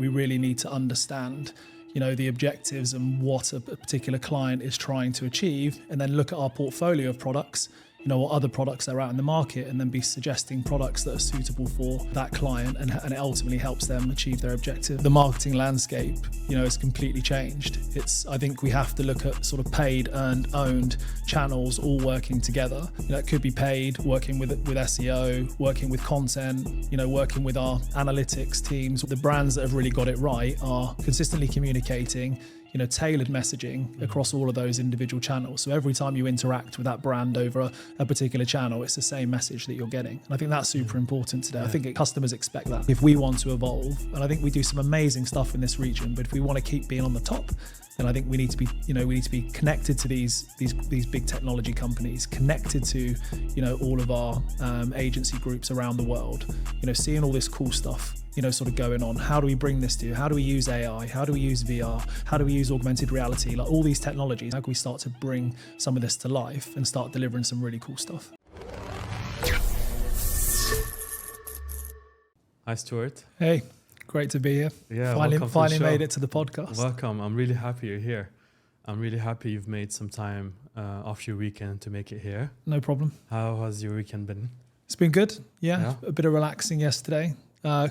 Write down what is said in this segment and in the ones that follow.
We really need to understand, the objectives and what a particular client is trying to achieve, and then look at our portfolio of products, what other products are out in the market, and then be suggesting products that are suitable for that client, and it ultimately helps them achieve their objective. The marketing landscape, has completely changed. I think we have to look at sort of paid, earned, owned channels all working together. It could be paid, working with SEO, working with content, working with our analytics teams. The brands that have really got it right are consistently communicating, tailored messaging across all of those individual channels. So every time you interact with that brand over a particular channel, it's the same message that you're getting. And I think that's super important today. I think customers expect that. If we want to evolve, and I think we do some amazing stuff in this region, but if we want to keep being on the top, then I think we need to be, connected to these big technology companies, connected to, all of our agency groups around the world, seeing all this cool stuff, sort of going on. How do we bring this to you? How do we use AI? How do we use VR? How do we use augmented reality? Like all these technologies, how can we start to bring some of this to life and start delivering some really cool stuff? Hi, Stuart. Hey, great to be here. Yeah, finally made it to the podcast. Welcome. I'm really happy you're here. I'm really happy you've made some time off your weekend to make it here. No problem. How has your weekend been? It's been good. Yeah. A bit of relaxing yesterday.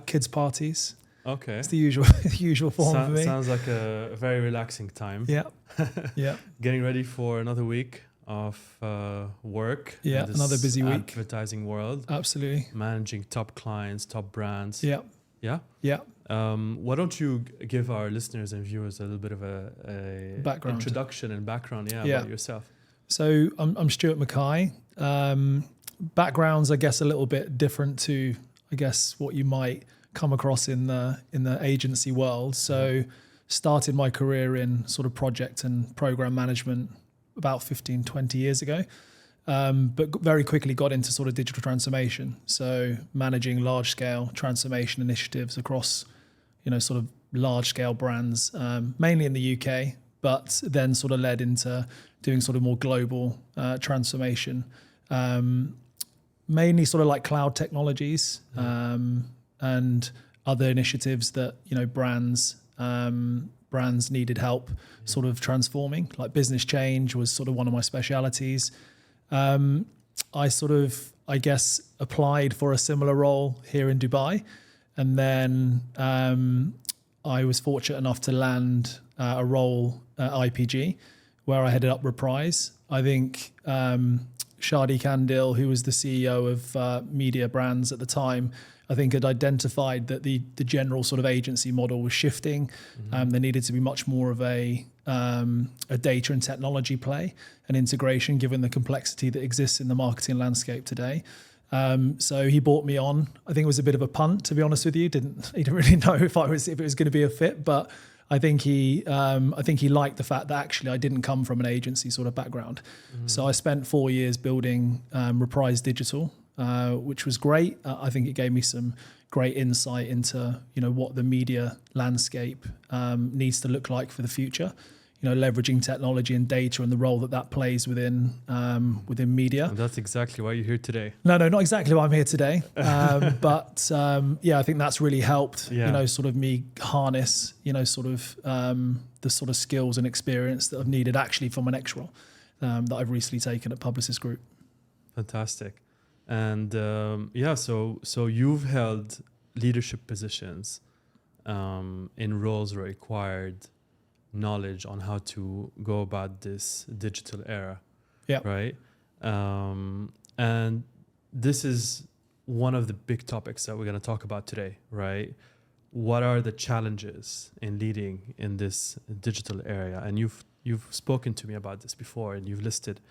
Kids parties. Okay. It's the usual form for me. Sounds like a very relaxing time. Yeah. Yeah. Getting ready for another week of work. Yeah, in this another busy week. Advertising world. Absolutely. Managing top clients, top brands. Yeah. Yeah? Yeah. Why don't you give our listeners and viewers a little bit of a background, introduction and background about yourself? So I'm Stuart McKay. Background's, I guess, a little bit different to, I guess, what you might come across in the agency world. So started my career in sort of project and program management about 15, 20 years ago. But very quickly got into sort of digital transformation. So managing large scale transformation initiatives across, sort of large scale brands, mainly in the UK, but then sort of led into doing sort of more global transformation, mainly sort of like cloud technologies, and other initiatives that, brands needed help sort of transforming. Like business change was sort of one of my specialities. I sort of, I guess, applied for a similar role here in Dubai. And then I was fortunate enough to land a role at IPG, where I headed up Reprise. I think Shadi Kandil, who was the CEO of media brands at the time, I think had identified that the general sort of agency model was shifting. There needed to be much more of a data and technology play and integration, given the complexity that exists in the marketing landscape today. So he brought me on. I think it was a bit of a punt, to be honest with you. He didn't really know if it was going to be a fit, but I think he liked the fact that actually I didn't come from an agency sort of background. So I spent 4 years building Reprise Digital, which was great. I think it gave me some great insight into, what the media landscape needs to look like for the future. Leveraging technology and data and the role that plays within media. And that's exactly why you're here today. No, not exactly why I'm here today. But I think that's really helped, sort of me harness, the sort of skills and experience that I've needed actually from my next role that I've recently taken at Publicis Group. Fantastic. And so you've held leadership positions in roles that required knowledge on how to go about this digital era. Yeah. Right. And this is one of the big topics that we're going to talk about today, right? What are the challenges in leading in this digital area? And you've spoken to me about this before, and you've listed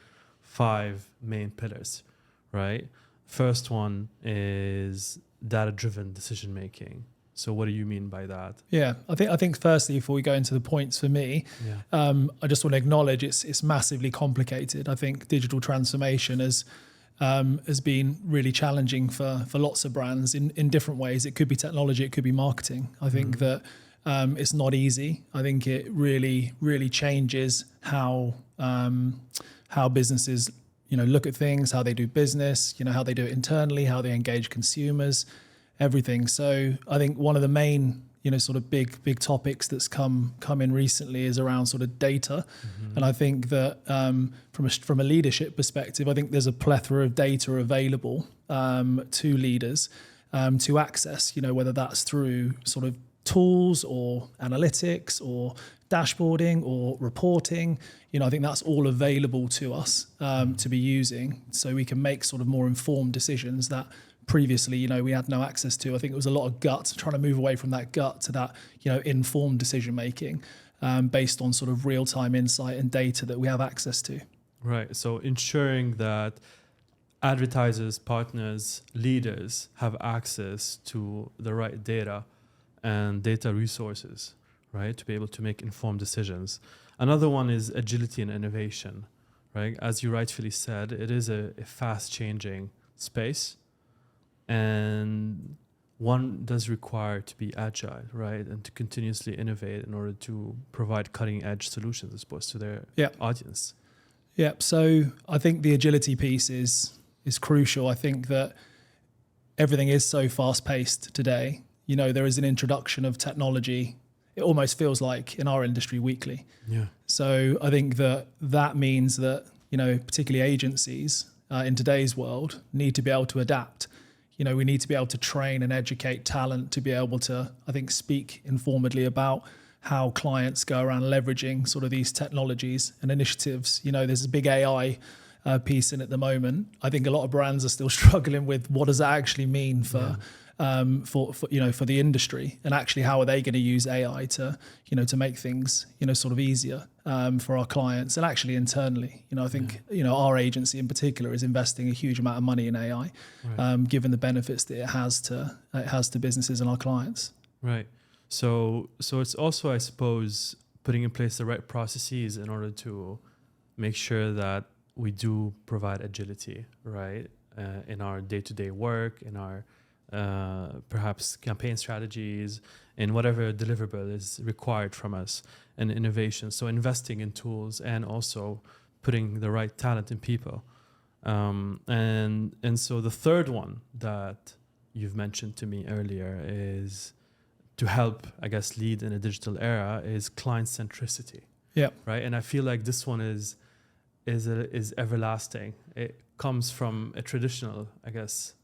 5 main pillars, right? First one is data-driven decision making. So what do you mean by that? Yeah, I think firstly, before we go into the points for me, I just want to acknowledge it's massively complicated. I think digital transformation has been really challenging for lots of brands in different ways. It could be technology, it could be marketing. I think that it's not easy. I think it really, really changes how businesses look at things, how they do business, how they do it internally, how they engage consumers, everything. So I think one of the main sort of big topics that's come in recently is around sort of data. And I think that from a leadership perspective, I think there's a plethora of data available to leaders to access, whether that's through sort of tools or analytics or dashboarding or reporting. I think that's all available to us to be using, so we can make sort of more informed decisions that previously, we had no access to. I think it was a lot of gut, trying to move away from that gut to that, informed decision making based on sort of real-time insight and data that we have access to. Right. So ensuring that advertisers, partners, leaders have access to the right data and data resources, right, to be able to make informed decisions. Another one is agility and innovation, right? As you rightfully said, it is a fast-changing space, and one does require to be agile, right, and to continuously innovate in order to provide cutting-edge solutions as opposed to their audience. Yeah, so I think the agility piece is crucial. I think that everything is so fast-paced today. There is an introduction of technology. It almost feels like in our industry weekly. Yeah. So I think that means that, particularly agencies in today's world need to be able to adapt. We need to be able to train and educate talent to be able to, I think, speak informedly about how clients go around leveraging sort of these technologies and initiatives. There's a big AI piece in at the moment. I think a lot of brands are still struggling with what does that actually mean for the industry, and actually how are they going to use AI to make things sort of easier for our clients, and actually internally. I think our agency in particular is investing a huge amount of money in AI, given the benefits that it has to businesses and our clients. Right. So it's also, I suppose, putting in place the right processes in order to make sure that we do provide agility, right, in our day-to-day work, in our perhaps campaign strategies, in whatever deliverable is required from us, and innovation. So investing in tools and also putting the right talent in people. And so the third one that you've mentioned to me earlier is to help, I guess, lead in a digital era is ClientCentricity. Yeah. Right. And I feel like this one is everlasting. It comes from a traditional, I guess,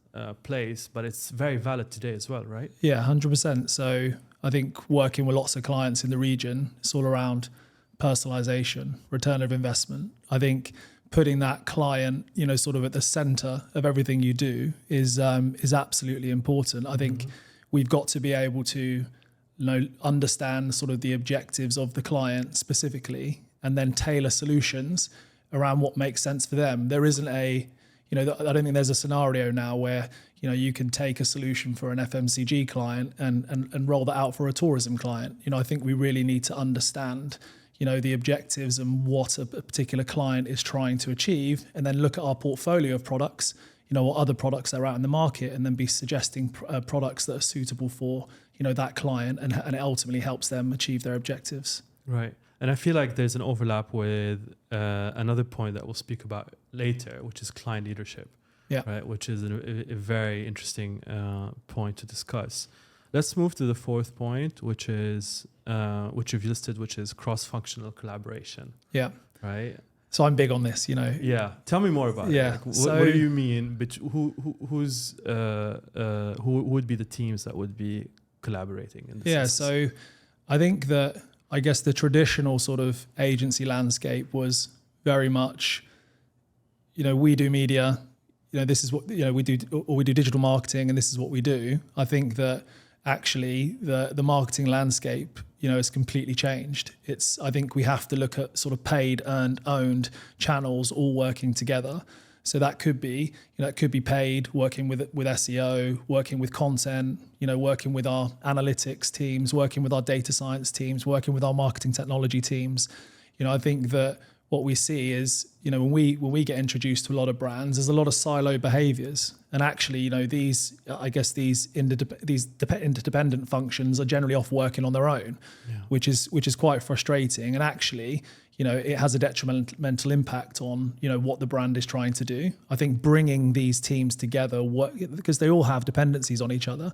place, but it's very valid today as well, right? Yeah, 100%. So I think working with lots of clients in the region, it's all around personalization, return of investment. I think putting that client, sort of at the center of everything you do is absolutely important. I think we've got to be able to understand sort of the objectives of the client specifically, and then tailor solutions around what makes sense for them. There isn't I don't think there's a scenario now where, you can take a solution for an FMCG client and roll that out for a tourism client. I think we really need to understand, the objectives and what a particular client is trying to achieve, and then look at our portfolio of products, what other products are out in the market, and then be suggesting products that are suitable for, that client, and it ultimately helps them achieve their objectives. Right. And I feel like there's an overlap with another point that we'll speak about later, which is client leadership, right? Which is a very interesting point to discuss. Let's move to the fourth point, which is which you've listed, which is cross-functional collaboration. Yeah. Right. So I'm big on this, Yeah. Tell me more about it. Like, what do you mean? Who would be the teams that would be collaborating in this sense? So I think that, I guess, the traditional sort of agency landscape was very much, we do media, this is what, we do, or we do digital marketing, and this is what we do. I think that actually the marketing landscape, has completely changed. I think we have to look at sort of paid and owned channels all working together. So that could be, it could be paid, working with SEO, working with content, working with our analytics teams, working with our data science teams, working with our marketing technology teams. I think that what we see is, when we get introduced to a lot of brands, there's a lot of silo behaviors. And actually, these interdependent functions are generally off working on their own, which is quite frustrating. And actually, it has a detrimental impact on, what the brand is trying to do. I think bringing these teams together, because they all have dependencies on each other,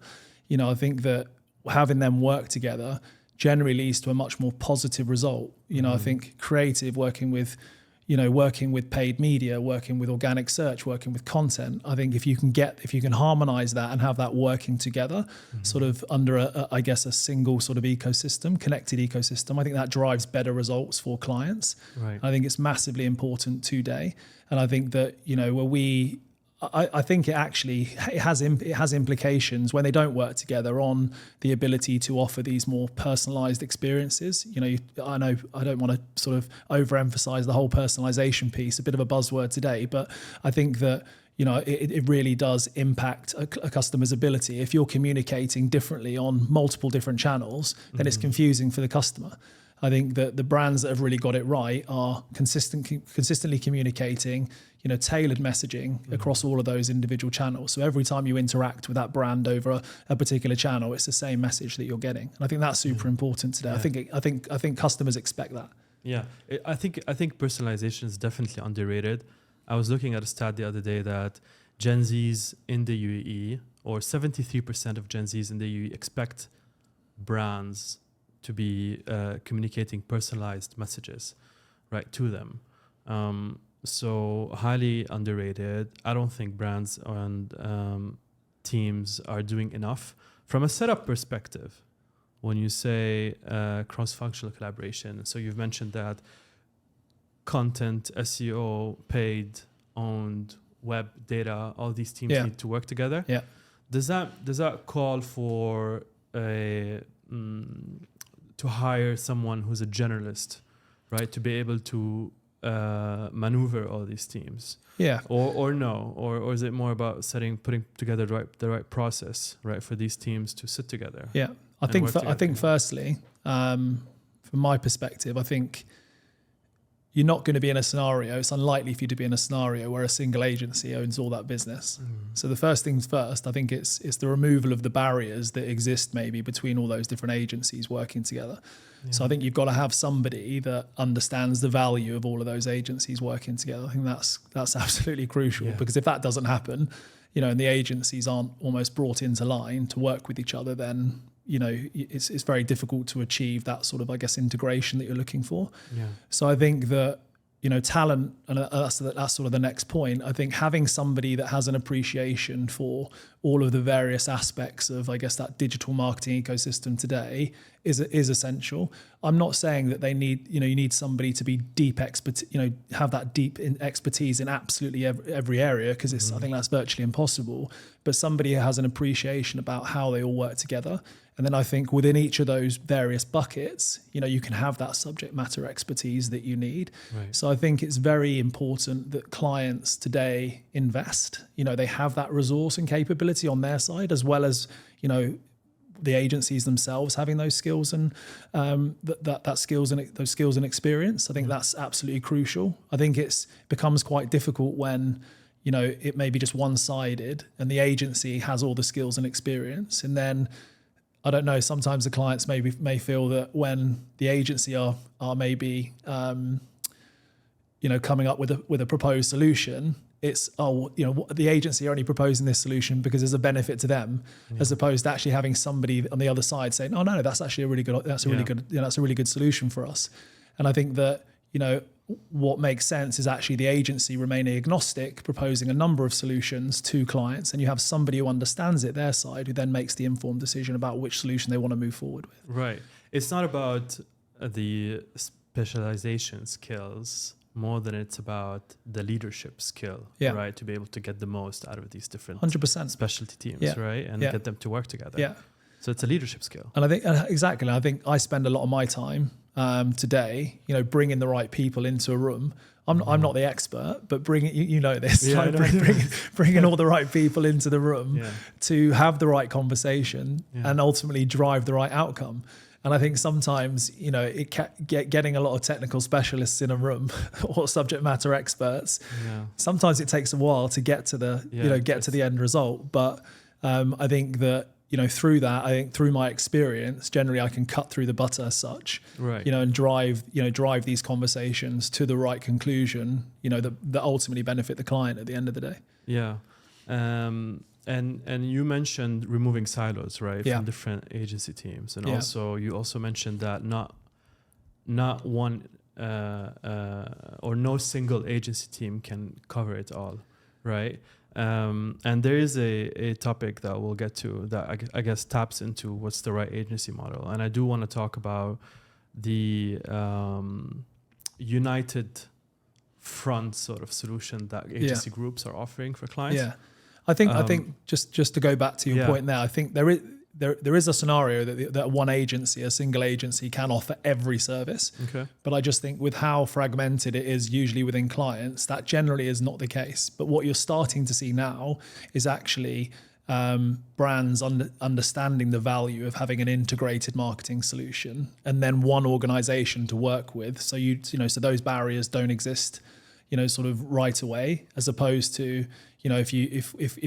I think that having them work together generally leads to a much more positive result. I think creative, working with paid media, working with organic search, working with content. I think if you can harmonize that and have that working together, sort of under a single sort of ecosystem, connected ecosystem, I think that drives better results for clients. Right. I think it's massively important today. And I think that, I think it has implications when they don't work together on the ability to offer these more personalized experiences. I know I don't want to sort of overemphasize the whole personalization piece, a bit of a buzzword today, but I think that it really does impact a customer's ability. If you're communicating differently on multiple different channels, then it's confusing for the customer. I think that the brands that have really got it right are consistently communicating, tailored messaging across all of those individual channels. So every time you interact with that brand over a particular channel, it's the same message that you're getting. And I think that's super important today. Yeah. I think customers expect that. Yeah, I think personalization is definitely underrated. I was looking at a stat the other day that Gen Zs in the UAE, or 73% of Gen Zs in the UAE, expect brands to be communicating personalized messages, right, to them. So highly underrated. I don't think brands and teams are doing enough. From a setup perspective, when you say cross-functional collaboration, so you've mentioned that content, SEO, paid, owned, web, data, all these teams need to work together. Yeah. Does that call for to hire someone who's a generalist, right, to be able to maneuver all these teams? Yeah. Or no, or is it more about putting together the right process, right, for these teams to sit together? Yeah, I think firstly, from my perspective, I think you're not going to be in a scenario. It's unlikely for you to be in a scenario where a single agency owns all that business. So the first things first, I think it's the removal of the barriers that exist maybe between all those different agencies working together. Yeah. So I think you've got to have somebody that understands the value of all of those agencies working together. I think that's absolutely crucial, because if that doesn't happen, and the agencies aren't almost brought into line to work with each other, then it's very difficult to achieve that sort of, integration that you're looking for. Yeah. So I think that, talent, and that's sort of the next point. I think having somebody that has an appreciation for all of the various aspects of, that digital marketing ecosystem today is essential. I'm not saying that they need, you need somebody to be deep expert, have that deep expertise in absolutely every area, because I think that's virtually impossible. But somebody who has an appreciation about how they all work together. And then I think within each of those various buckets, you can have that subject matter expertise that you need. Right. So I think it's very important that clients today invest. They have that resource and capability on their side, as well as, the agencies themselves having those skills and those skills and experience. I think that's absolutely crucial. I think it becomes quite difficult when, it may be just one-sided and the agency has all the skills and experience, and then I don't know, sometimes the clients may feel that when the agency are maybe coming up with a proposed solution, it's the agency are only proposing this solution because there's a benefit to them, as opposed to actually having somebody on the other side saying, oh no, that's actually a really good solution for us. And I think that what makes sense is actually the agency remaining agnostic, proposing a number of solutions to clients, and you have somebody who understands it their side, who then makes the informed decision about which solution they want to move forward with. Right. It's not about the specialization skills more than it's about the leadership skill, right? To be able to get the most out of these different 100% specialty teams, right? And get them to work together. Yeah. So it's a leadership skill. And I think, exactly, I think I spend a lot of my time today, bringing the right people into a room. I'm not the expert, but bringing, this, bringing all the right people into the room to have the right conversation and ultimately drive the right outcome. And I think sometimes, getting a lot of technical specialists in a room or subject matter experts, sometimes it takes a while to get to the to the end result. But I think that, through my experience, generally I can cut through the butter as such, right? And drive these conversations to the right conclusion, that ultimately benefit the client at the end of the day. Yeah. And you mentioned removing silos, right, Yeah. from different agency teams, and Yeah. also you also mentioned that not one or no single agency team can cover it all, right? And there is a topic that we'll get to that I guess taps into what's the right agency model, and I do want to talk about the united front sort of solution that agency groups are offering for clients. Yeah, I think just to go back to your point there, I think there is a scenario that one agency, a single agency, can offer every service. Okay. But I just think with how fragmented it is usually within clients, that generally is not the case. But what you're starting to see now is actually brands understanding the value of having an integrated marketing solution and then one organization to work with. So so those barriers don't exist, sort of right away, as opposed to, if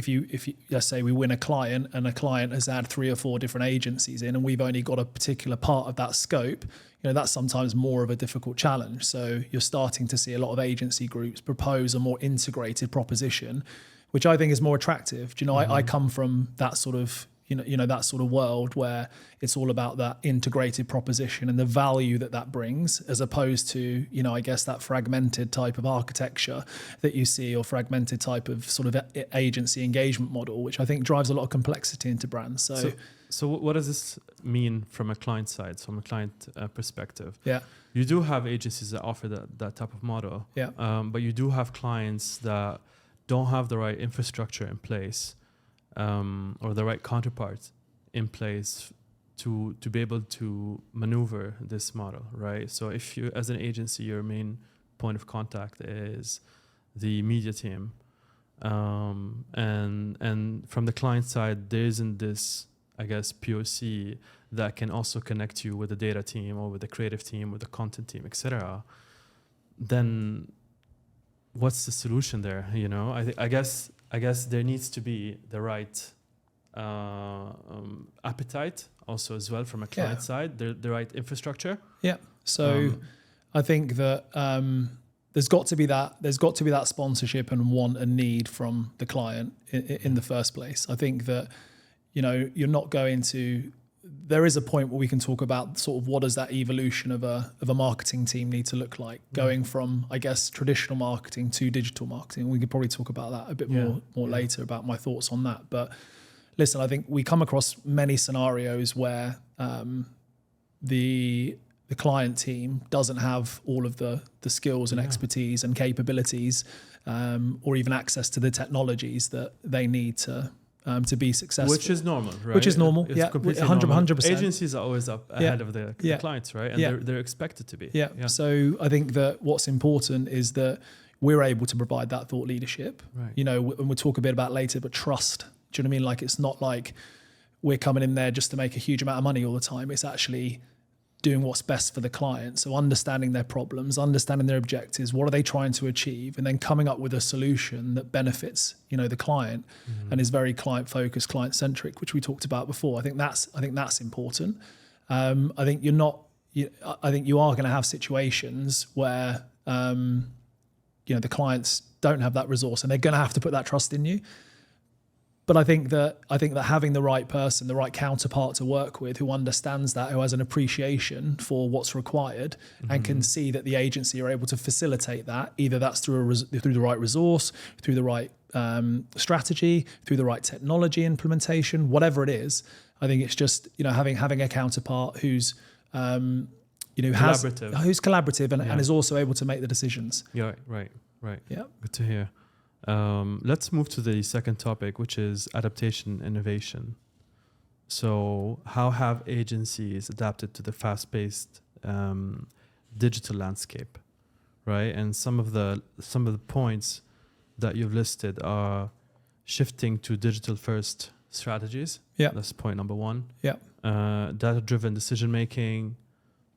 you let's say we win a client and a client has had 3 or 4 different agencies in and we've only got a particular part of that scope, that's sometimes more of a difficult challenge. So you're starting to see a lot of agency groups propose a more integrated proposition, which I think is more attractive. I come from that sort of, that sort of world where it's all about that integrated proposition and the value that brings, as opposed to, I guess that fragmented type of architecture that you see, or fragmented type of sort of agency engagement model, which I think drives a lot of complexity into brands. So what does this mean from a client side, from a client perspective? Yeah. You do have agencies that offer that type of model. Yeah. But you do have clients that don't have the right infrastructure in place, or the right counterparts in place to be able to maneuver this model, right? So if you, as an agency, your main point of contact is the media team, and from the client side, there isn't this, I guess, POC that can also connect you with the data team or with the creative team, with the content team, etc. Then what's the solution there? I guess there needs to be the right appetite also as well from a client side, the right infrastructure. Yeah. So I think that there's got to be that sponsorship and want and need from the client in the first place. I think that you're not going to. There is a point where we can talk about sort of what does that evolution of a marketing team need to look like, going from, I guess, traditional marketing to digital marketing. We could probably talk about that a bit more later, about my thoughts on that. But listen, I think we come across many scenarios where the client team doesn't have all of the skills and expertise and capabilities, or even access to the technologies that they need to be successful. Which is normal, right? Which is normal, it's 100%. Agencies are always up ahead of the clients, right? And they're expected to be. Yeah. So I think that what's important is that we're able to provide that thought leadership. Right. And we'll talk a bit about later, but trust. Do you know what I mean? Like, it's not like we're coming in there just to make a huge amount of money all the time. It's actually doing what's best for the client. So understanding their problems, understanding their objectives, what are they trying to achieve, and then coming up with a solution that benefits, the client and is very client focused, client centric, which we talked about before. I think that's important. I think I think you are going to have situations where, the clients don't have that resource and they're going to have to put that trust in you. But I think that having the right person, the right counterpart to work with, who understands that, who has an appreciation for what's required, and can see that the agency are able to facilitate that, either that's through the right resource, through the right strategy, through the right technology implementation, whatever it is. I think it's just having a counterpart who's who's collaborative and is also able to make the decisions. Yeah, right. Yeah, good to hear. Let's move to the second topic, which is adaptation innovation. So how have agencies adapted to the fast-paced digital landscape, right? And some of the points that you've listed are shifting to digital-first strategies. Yeah, that's point number one. Yeah, data-driven decision-making,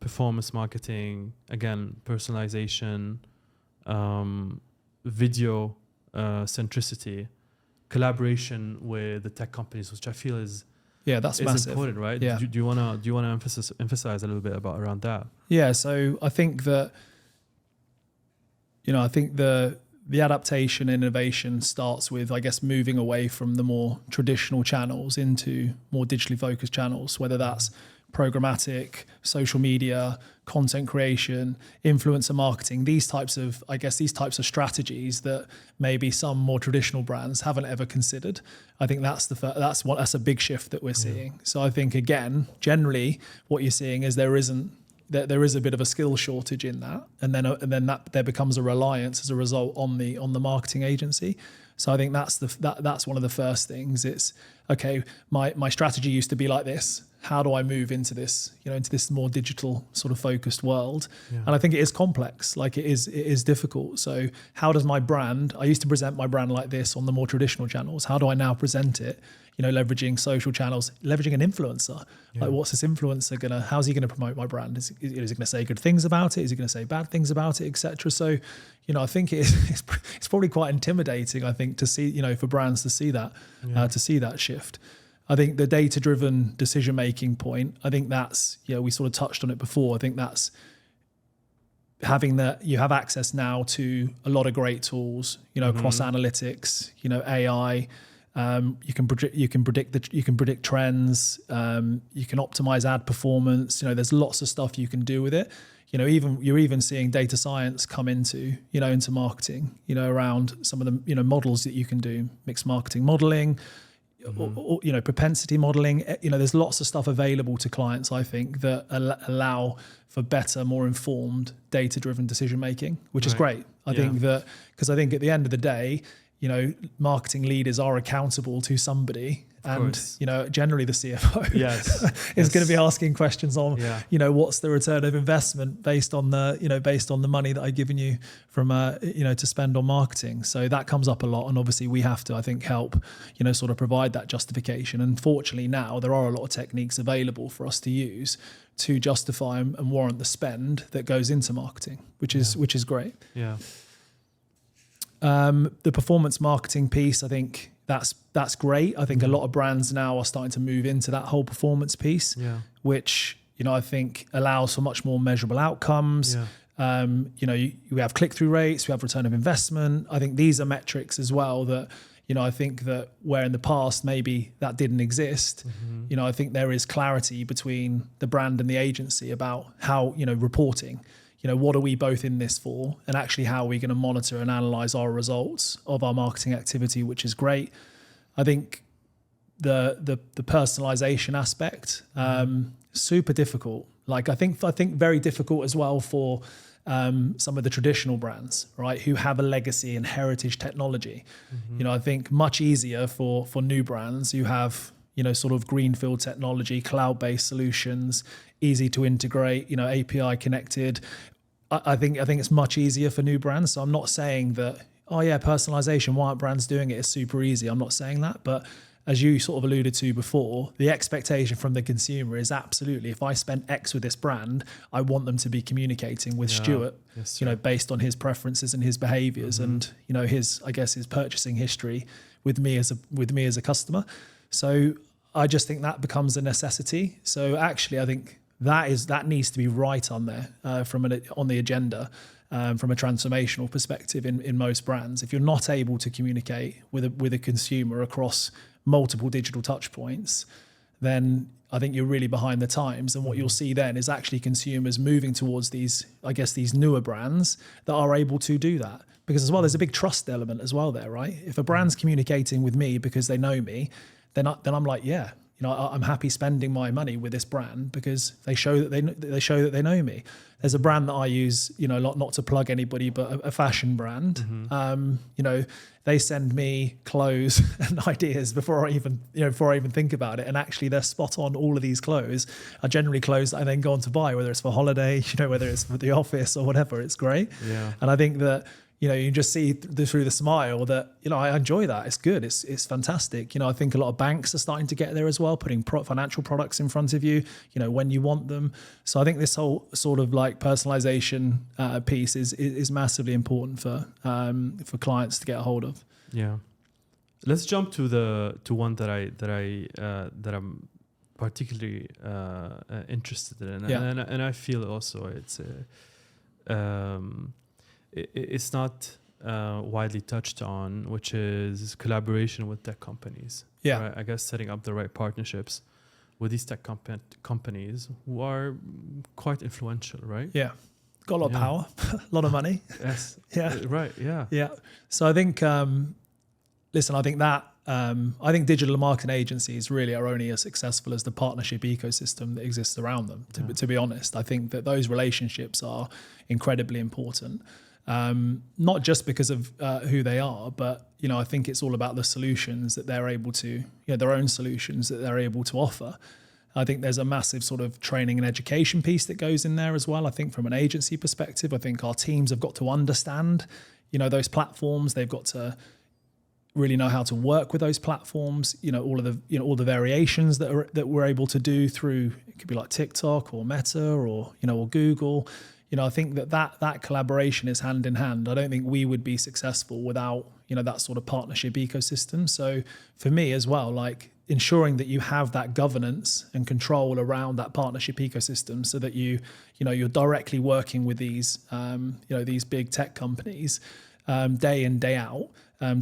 performance marketing, again, personalization, video centricity, collaboration with the tech companies, which I feel is massive. Important, right? Yeah. Do you want to emphasize a little bit around that? Yeah. So I think that I think the the adaptation innovation starts with, I guess, moving away from the more traditional channels into more digitally focused channels, whether that's programmatic, social media, content creation, influencer marketing, these types of strategies that maybe some more traditional brands haven't ever considered. I think that's a big shift that we're seeing. So I think, again, generally what you're seeing is there is a bit of a skill shortage in that, and then that there becomes a reliance as a result on the marketing agency. So I think that's one of the first things. It's okay. My strategy used to be like this. How do I move into this more digital sort of focused world? Yeah. And I think it is complex. Like it is difficult. So how does my brand? I used to present my brand like this on the more traditional channels. How do I now present it? Leveraging social channels, leveraging an influencer. Yeah. Like, what's this influencer how's he gonna promote my brand? Is he gonna say good things about it? Is he gonna say bad things about it, etc.? So, I think it's probably quite intimidating, I think, to see, for brands to see that shift. I think the data-driven decision-making point, I think that's, we sort of touched on it before. I think that's having you have access now to a lot of great tools, across analytics, AI. You can predict trends. You can optimize ad performance. There's lots of stuff you can do with it. You're even seeing data science come into marketing. Around some of the models that you can do, mixed marketing modeling, or propensity modeling. There's lots of stuff available to clients, I think, that allow for better, more informed, data-driven decision making, which is great. I think that, because I think at the end of the day, marketing leaders are accountable to somebody, and generally the CFO is going to be asking questions on what's the return of investment based on the money that I've given you from to spend on marketing. So that comes up a lot, and obviously we have to, I think, help sort of provide that justification. And fortunately now there are a lot of techniques available for us to use to justify and warrant the spend that goes into marketing, which is great. Yeah. The performance marketing piece, I think that's great. I think a lot of brands now are starting to move into that whole performance piece, which I think allows for much more measurable outcomes. We have click-through rates, we have return of investment. I think these are metrics as well that I think that where in the past maybe that didn't exist. I think there is clarity between the brand and the agency about how reporting. What are we both in this for, and actually how are we going to monitor and analyze our results of our marketing activity, which is great. I think the personalization aspect, super difficult. Like I think very difficult as well for some of the traditional brands, right, who have a legacy and heritage technology. I think much easier for new brands who have sort of greenfield technology, cloud-based solutions, easy to integrate, API connected. I think it's much easier for new brands. So I'm not saying that, personalization, why aren't brands doing it? It's super easy. I'm not saying that. But as you sort of alluded to before, the expectation from the consumer is absolutely, if I spend X with this brand, I want them to be communicating with Stuart, based on his preferences and his behaviors and, his purchasing history with me as a customer. So I just think that becomes a necessity. So actually, I think that needs to be right on there on the agenda from a transformational perspective in most brands. If you're not able to communicate with a consumer across multiple digital touch points, then I think you're really behind the times. And what you'll see then is actually consumers moving towards these newer brands that are able to do that. Because as well, there's a big trust element as well there, right? If a brand's communicating with me because they know me, then I'm like, I'm happy spending my money with this brand because they show that they know me. There's a brand that I use, not to plug anybody, but a fashion brand. They send me clothes and ideas before I even think about it. And actually, they're spot on. All of these clothes are generally clothes that I then go on to buy, whether it's for holiday, whether it's for the office or whatever. It's great. Yeah. And I think that you just see through the smile that, I enjoy that. It's good. It's fantastic. I think a lot of banks are starting to get there as well, putting financial products in front of you, when you want them. So I think this whole sort of like personalization piece is massively important for clients to get a hold of. Yeah. Let's jump to one that I'm particularly interested in, and I feel also it's not widely touched on, which is collaboration with tech companies. Yeah. Right? I guess setting up the right partnerships with these tech companies who are quite influential, right? Yeah. Got a lot of power, a lot of money. Yes. Yeah. Right. Yeah. Yeah. So I think, listen, I think digital marketing agencies really are only as successful as the partnership ecosystem that exists around them. To be honest, I think that those relationships are incredibly important. Not just because of who they are, but I think it's all about the solutions that they're able to, their own solutions that they're able to offer. I think there's a massive sort of training and education piece that goes in there as well. I think from an agency perspective, I think our teams have got to understand, those platforms. They've got to really know how to work with those platforms. All the variations that we're able to do through. It could be like TikTok or Meta or Google. I think that collaboration is hand in hand. I don't think we would be successful without that sort of partnership ecosystem. So for me as well, like ensuring that you have that governance and control around that partnership ecosystem, so that you're directly working with these these big tech companies day in, day out,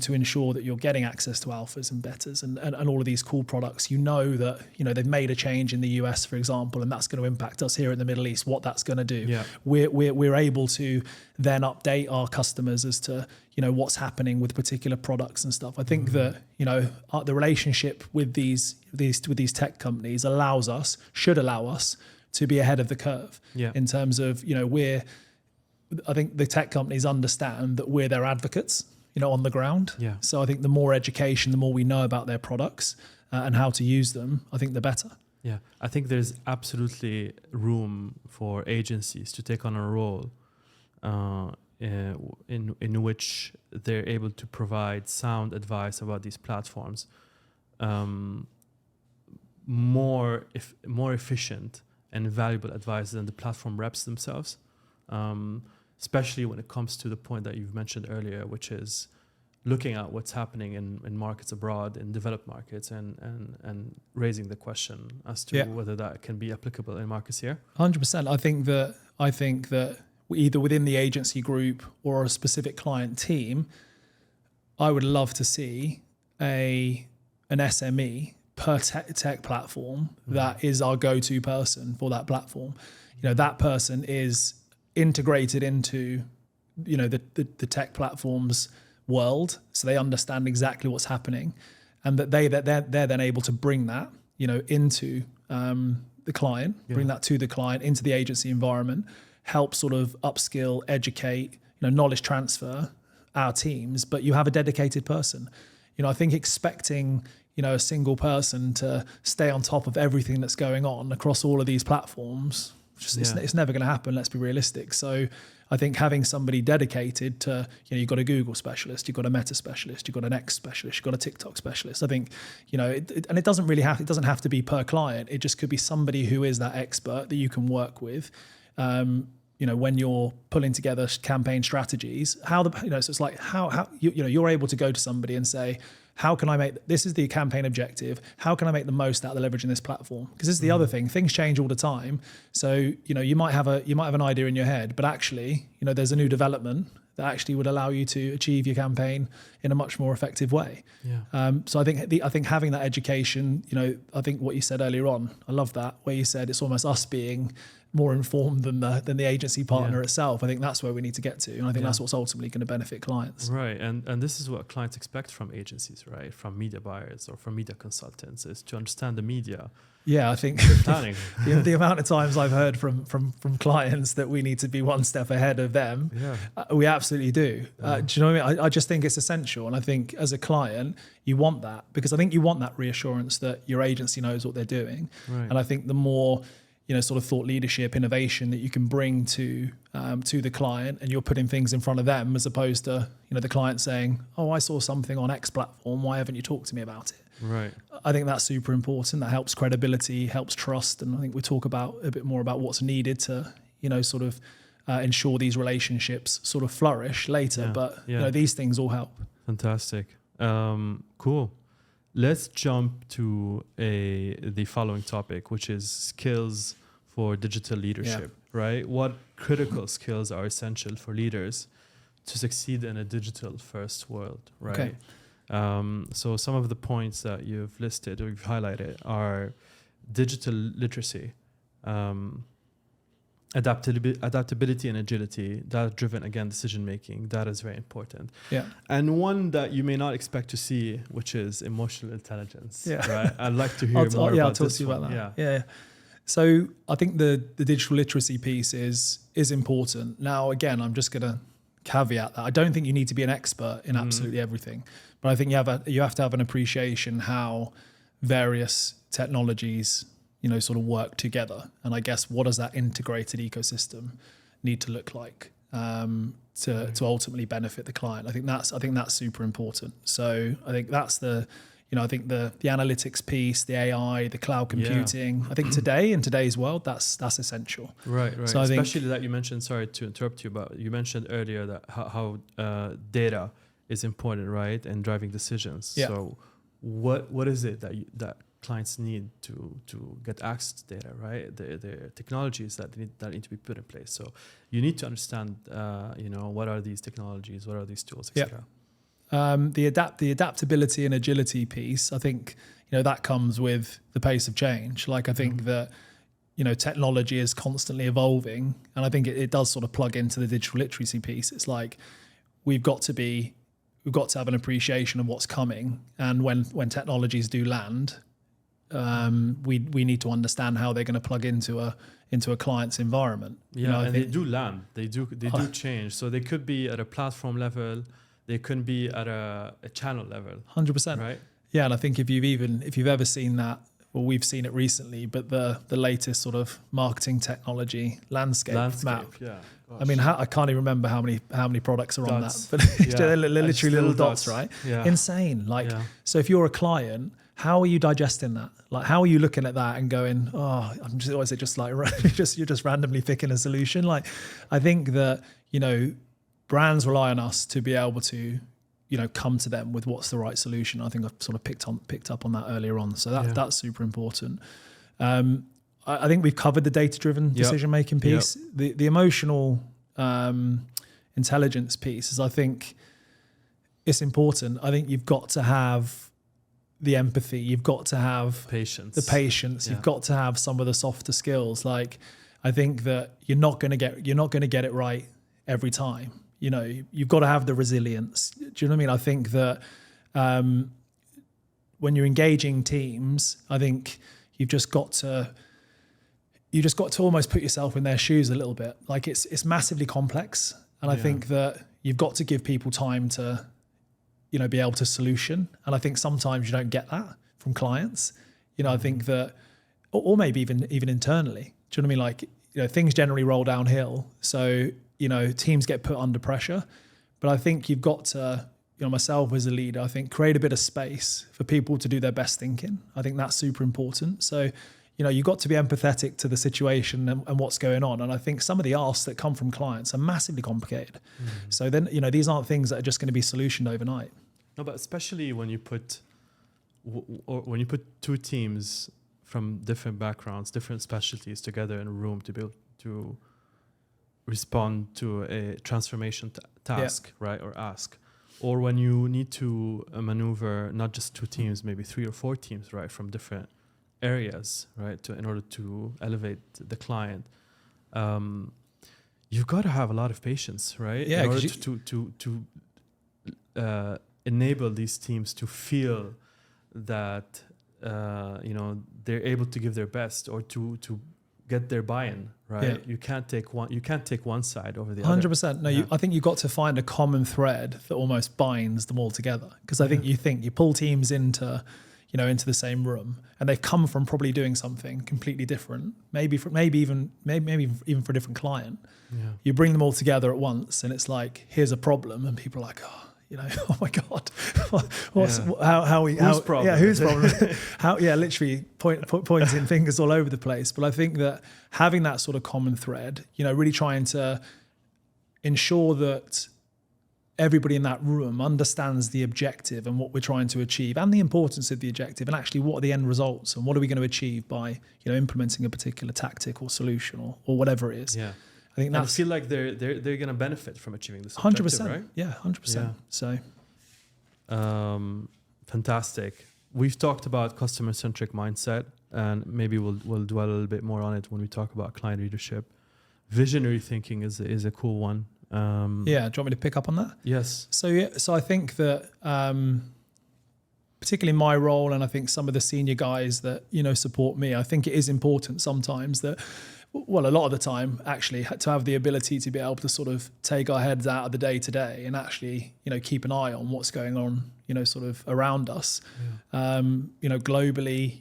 to ensure that you're getting access to alphas and betas and all of these cool products. That they've made a change in the US, for example, and that's going to impact us here in the Middle East. What that's going to do, we're able to then update our customers as to what's happening with particular products and stuff. I think that the relationship with these tech companies should allow us to be ahead of the curve in terms of I think the tech companies understand that we're their advocates, on the ground. Yeah. So I think the more education, the more we know about their products and how to use them, I think the better. Yeah, I think there's absolutely room for agencies to take on a role in which they're able to provide sound advice about these platforms, more efficient and valuable advice than the platform reps themselves. Especially when it comes to the point that you've mentioned earlier, which is looking at what's happening in markets abroad, in developed markets, and raising the question as to whether that can be applicable in markets here. 100%. I think that either within the agency group or a specific client team, I would love to see an SME per tech platform that is our go-to person for that platform. That person is integrated into the tech platform's world, so they understand exactly what's happening, and that they're then able to bring that into the client, bring that to the client, into the agency environment, help sort of upskill, educate, knowledge transfer our teams. But you have a dedicated person. I think expecting a single person to stay on top of everything that's going on across all of these platforms, it's never going to happen. Let's be realistic. So I think having somebody dedicated to, you've got a Google specialist, you've got a Meta specialist, you've got an X specialist, you've got a TikTok specialist. I think, and it doesn't have to be per client. It just could be somebody who is that expert that you can work with. When you're pulling together campaign strategies, so it's like how you're able to go to somebody and say, how can I this is the campaign objective, how can I make the most out of leveraging this platform? Because this is the other thing, things change all the time. So, you might have an idea in your head, but actually, there's a new development that actually would allow you to achieve your campaign in a much more effective way. Yeah. So I think having that education, I think what you said earlier on, I love that, where you said it's almost us being more informed than the agency partner itself. I think that's where we need to get to, and I think that's what's ultimately going to benefit clients. Right, and this is what clients expect from agencies, right? From media buyers or from media consultants, is to understand the media. Yeah, I think the amount of times I've heard from clients that we need to be one step ahead of them, we absolutely do. Do you know what I mean? I just think it's essential, and I think as a client, you want that, because I think you want that reassurance that your agency knows what they're doing, and I think the more sort of thought leadership, innovation that you can bring to the client, and you're putting things in front of them, as opposed to the client saying, "Oh, I saw something on X platform. Why haven't you talked to me about it?" Right. I think that's super important. That helps credibility, helps trust, and I think we'll talk about a bit more about what's needed to sort of ensure these relationships sort of flourish later. But these things all help. Fantastic. Cool. Let's jump to the following topic, which is skills for digital leadership, right? What critical skills are essential for leaders to succeed in a digital first world, right? Okay. So some of the points that you've listed or you've highlighted are digital literacy, adaptability and agility, data-driven, again, decision-making. That is very important. Yeah. And one that you may not expect to see, which is emotional intelligence. Yeah. Right? I'd like to hear more about I'll talk this to you one. about that. Yeah. So I think the digital literacy piece is important. Now, again, I'm just going to caveat that I don't think you need to be an expert in absolutely everything, but I think you have to have an appreciation how various technologies, sort of work together. And I guess, what does that integrated ecosystem need to look like to ultimately benefit the client? I think that's super important. So I think that's the analytics piece, the AI, the cloud computing. I think in today's world, that's essential. Right. So especially that you mentioned, sorry to interrupt you, but you mentioned earlier that how data is important, right? And driving decisions. Yeah. So what is it that clients need to get access to data, right? The technologies that need to be put in place. So you need to understand, what are these technologies, what are these tools, etc. The adaptability and agility piece, I think, that comes with the pace of change. Like, I think that, technology is constantly evolving, and I think it does sort of plug into the digital literacy piece. It's like, we've got to have an appreciation of what's coming, and when technologies do land, we need to understand how they're going to plug into a client's environment. And they do land. They do change. So they could be at a platform level. They couldn't be at a channel level. 100%. Right. Yeah, and I think if you've ever seen that, well, we've seen it recently, but the latest sort of marketing technology landscape map. Yeah. Gosh. I mean, I can't even remember how many products are dots. on that, but they're literally little dots, right? Yeah. Insane. So if you're a client, how are you digesting that? Like, how are you looking at that and going, or is it just like you're just randomly picking a solution? Like, I think that brands rely on us to be able to, come to them with what's the right solution. I think I've sort of picked up on that earlier on. So that's super important. I think we've covered the data-driven decision-making piece. The emotional intelligence piece is, I think, it's important. I think you've got to have the empathy. You've got to have patience. You've got to have some of the softer skills. Like, I think that you're not going to get it right every time. You've got to have the resilience. Do you know what I mean? I think that when you're engaging teams, I think you've just got to almost put yourself in their shoes a little bit. Like, it's massively complex, and I think that you've got to give people time to, be able to solution. And I think sometimes you don't get that from clients. I think that, or maybe even internally. Do you know what I mean? Like, things generally roll downhill. So, teams get put under pressure, but I think you've got to, myself as a leader, I think, create a bit of space for people to do their best thinking. I think that's super important. So, you've got to be empathetic to the situation and what's going on. And I think some of the asks that come from clients are massively complicated. So then, these aren't things that are just going to be solutioned overnight. No, but especially when you put two teams from different backgrounds, different specialties together in a room to be able to respond to a transformation task, right, or ask, or when you need to maneuver not just two teams, maybe 3 or 4 teams, right, from different areas, right, in order to elevate the client, you've got to have a lot of patience, right, in order to enable these teams to feel that they're able to give their best, or to get their buy-in, right? You can't take one side over the 100%. other. 100%. No, I think you've got to find a common thread that almost binds them all together. Because I think you pull teams into the same room, and they've come from probably doing something completely different, maybe even for a different client. You bring them all together at once, and it's like, here's a problem, and people are like, oh my God, whose problem? Yeah, whose problem? Literally pointing fingers all over the place. But I think that having that sort of common thread, really trying to ensure that everybody in that room understands the objective and what we're trying to achieve, and the importance of the objective, and actually what are the end results, and what are we going to achieve by implementing a particular tactic or solution or whatever it is. I think And I that's feel like they're going to benefit from achieving this 100%, objective, right? yeah, 100%. So fantastic. We've talked about customer-centric mindset, and maybe we'll dwell a little bit more on it when we talk about client leadership. Visionary thinking is a cool one. yeah, do you want me to pick up on that? Yes. So I think that particularly my role, and I think some of the senior guys that support me, I think it is important sometimes that, well, a lot of the time actually, to have the ability to be able to sort of take our heads out of the day to day and actually keep an eye on what's going on sort of around us, globally,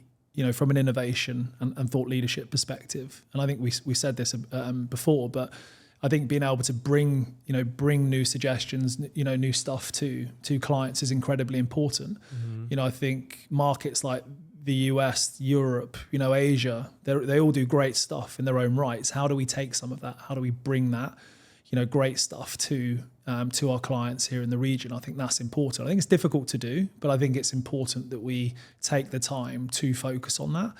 from an innovation and thought leadership perspective. And I think we said this before, but I think being able to bring new suggestions, new stuff to clients is incredibly important. Mm-hmm. I think markets like the US, Europe, Asia, they all do great stuff in their own rights. How do we take some of that? How do we bring that, great stuff to our clients here in the region? I think that's important. I think it's difficult to do, but I think it's important that we take the time to focus on that.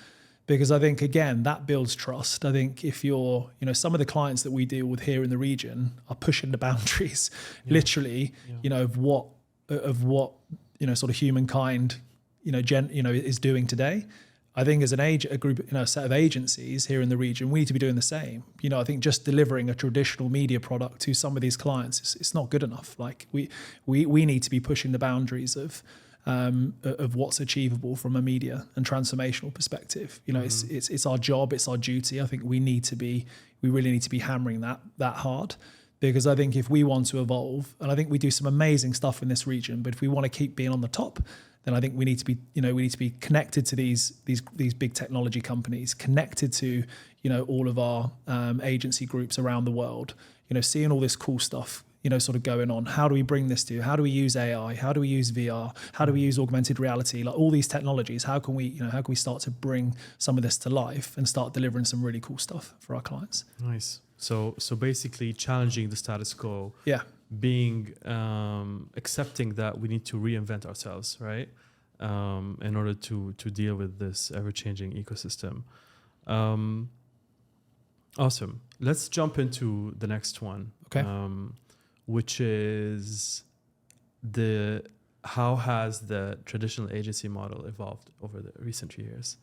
Because I think, again, that builds trust. I think if you're, some of the clients that we deal with here in the region are pushing the boundaries, literally, of what sort of humankind, is doing today. I think as a group, a set of agencies here in the region, we need to be doing the same. I think just delivering a traditional media product to some of these clients, it's not good enough. Like we need to be pushing the boundaries of what's achievable from a media and transformational perspective. It's our job, it's our duty. I think we really need to be hammering that hard, because I think if we want to evolve, and I think we do some amazing stuff in this region, but if we want to keep being on the top, then I think we need to be connected to these big technology companies, connected to all of our agency groups around the world, seeing all this cool stuff sort of going on. How do we bring this to? How do we use AI? How do we use VR? How do we use augmented reality? Like all these technologies, how can we start to bring some of this to life and start delivering some really cool stuff for our clients? Nice. So basically challenging the status quo. Yeah. Being accepting that we need to reinvent ourselves, right? In order to deal with this ever-changing ecosystem. Awesome. Let's jump into the next one. Okay. Which is how has the traditional agency model evolved over the recent years,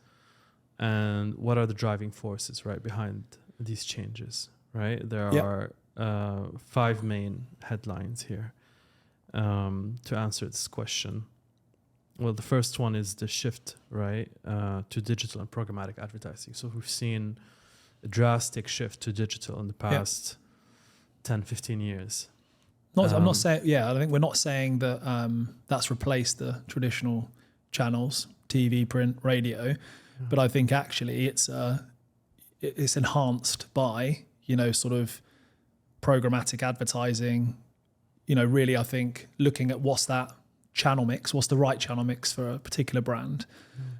and what are the driving forces right behind these changes? Right, there are 5 main headlines here to answer this question. Well, the first one is the shift, right, to digital and programmatic advertising. So we've seen a drastic shift to digital in the past 10, 15 years. I'm not saying, I think we're not saying that that's replaced the traditional channels, TV, print, radio, but I think actually it's enhanced by, sort of programmatic advertising, really, I think looking at what's that channel mix, what's the right channel mix for a particular brand,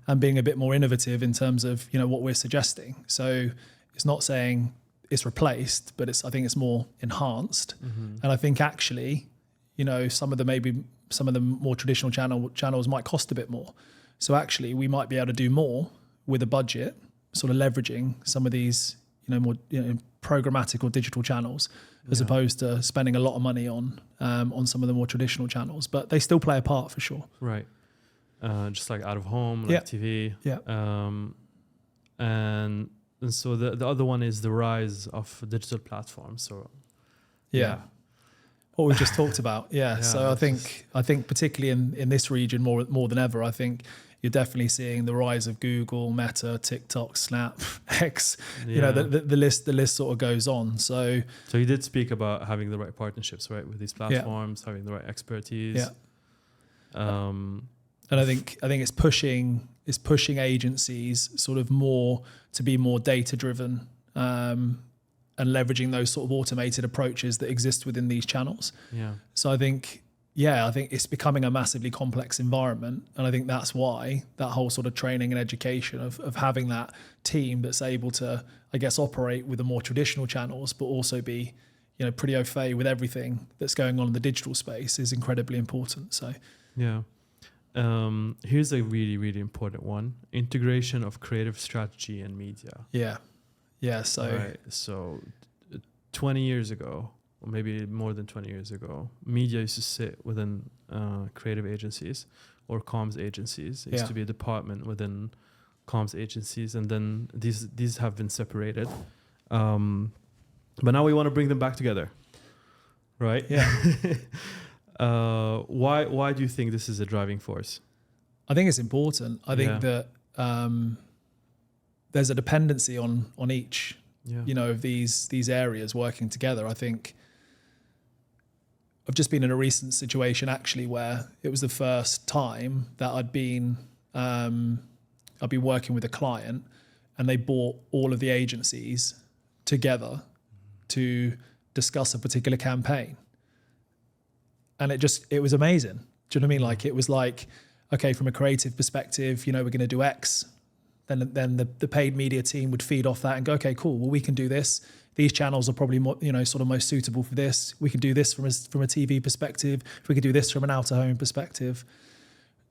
and being a bit more innovative in terms of, what we're suggesting. So it's not saying it's replaced, but I think it's more enhanced. And I think actually, some of the more traditional channels might cost a bit more. So actually we might be able to do more with a budget, sort of leveraging some of these, more programmatic or digital channels, as opposed to spending a lot of money on some of the more traditional channels, but they still play a part for sure. Right. Just like out of home, like TV. Yeah. And so the other one is the rise of digital platforms. So what we just talked about. So I think particularly in this region more than ever, I think you're definitely seeing the rise of Google, Meta, TikTok, Snap, X. The list sort of goes on. So you did speak about having the right partnerships, right, with these platforms, having the right expertise. And I think it's pushing agencies sort of more to be more data driven, and leveraging those sort of automated approaches that exist within these channels. So I think it's becoming a massively complex environment, and I think that's why that whole sort of training and education of having that team that's able to, I guess, operate with the more traditional channels, but also be, pretty au fait with everything that's going on in the digital space is incredibly important. So here's a really, really important one: integration of creative strategy and media. So 20 20 years ago, or maybe more than 20 years ago, media used to sit within creative agencies or comms agencies. It used to be a department within comms agencies, and then these have been separated. But now we want to bring them back together, right? Yeah. Why do you think this is a driving force? I think it's important. I think that there's a dependency on each, of these areas working together. I think I've just been in a recent situation actually where it was the first time that I'd been working with a client, and they brought all of the agencies together to discuss a particular campaign. And it was amazing. Do you know what I mean? Like, it was like, okay, from a creative perspective, we're going to do X. Then the paid media team would feed off that and go, okay, cool. Well, we can do this. These channels are probably more, sort of most suitable for this. We can do this from a TV perspective. We can do this from an out of home perspective.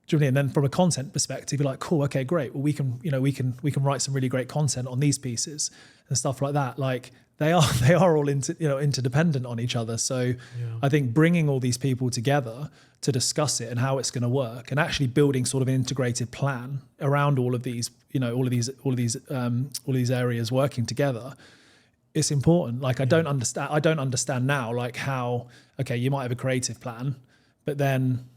Do you know what I mean? And then from a content perspective, you're like, cool, okay, great. Well, we can write some really great content on these pieces and stuff like that. Like, they are all interdependent on each other. So I think bringing all these people together to discuss it and how it's going to work, and actually building sort of an integrated plan around all of these, all of these areas working together, it's important. Like, I don't understand now, like, how, okay, you might have a creative plan, but then,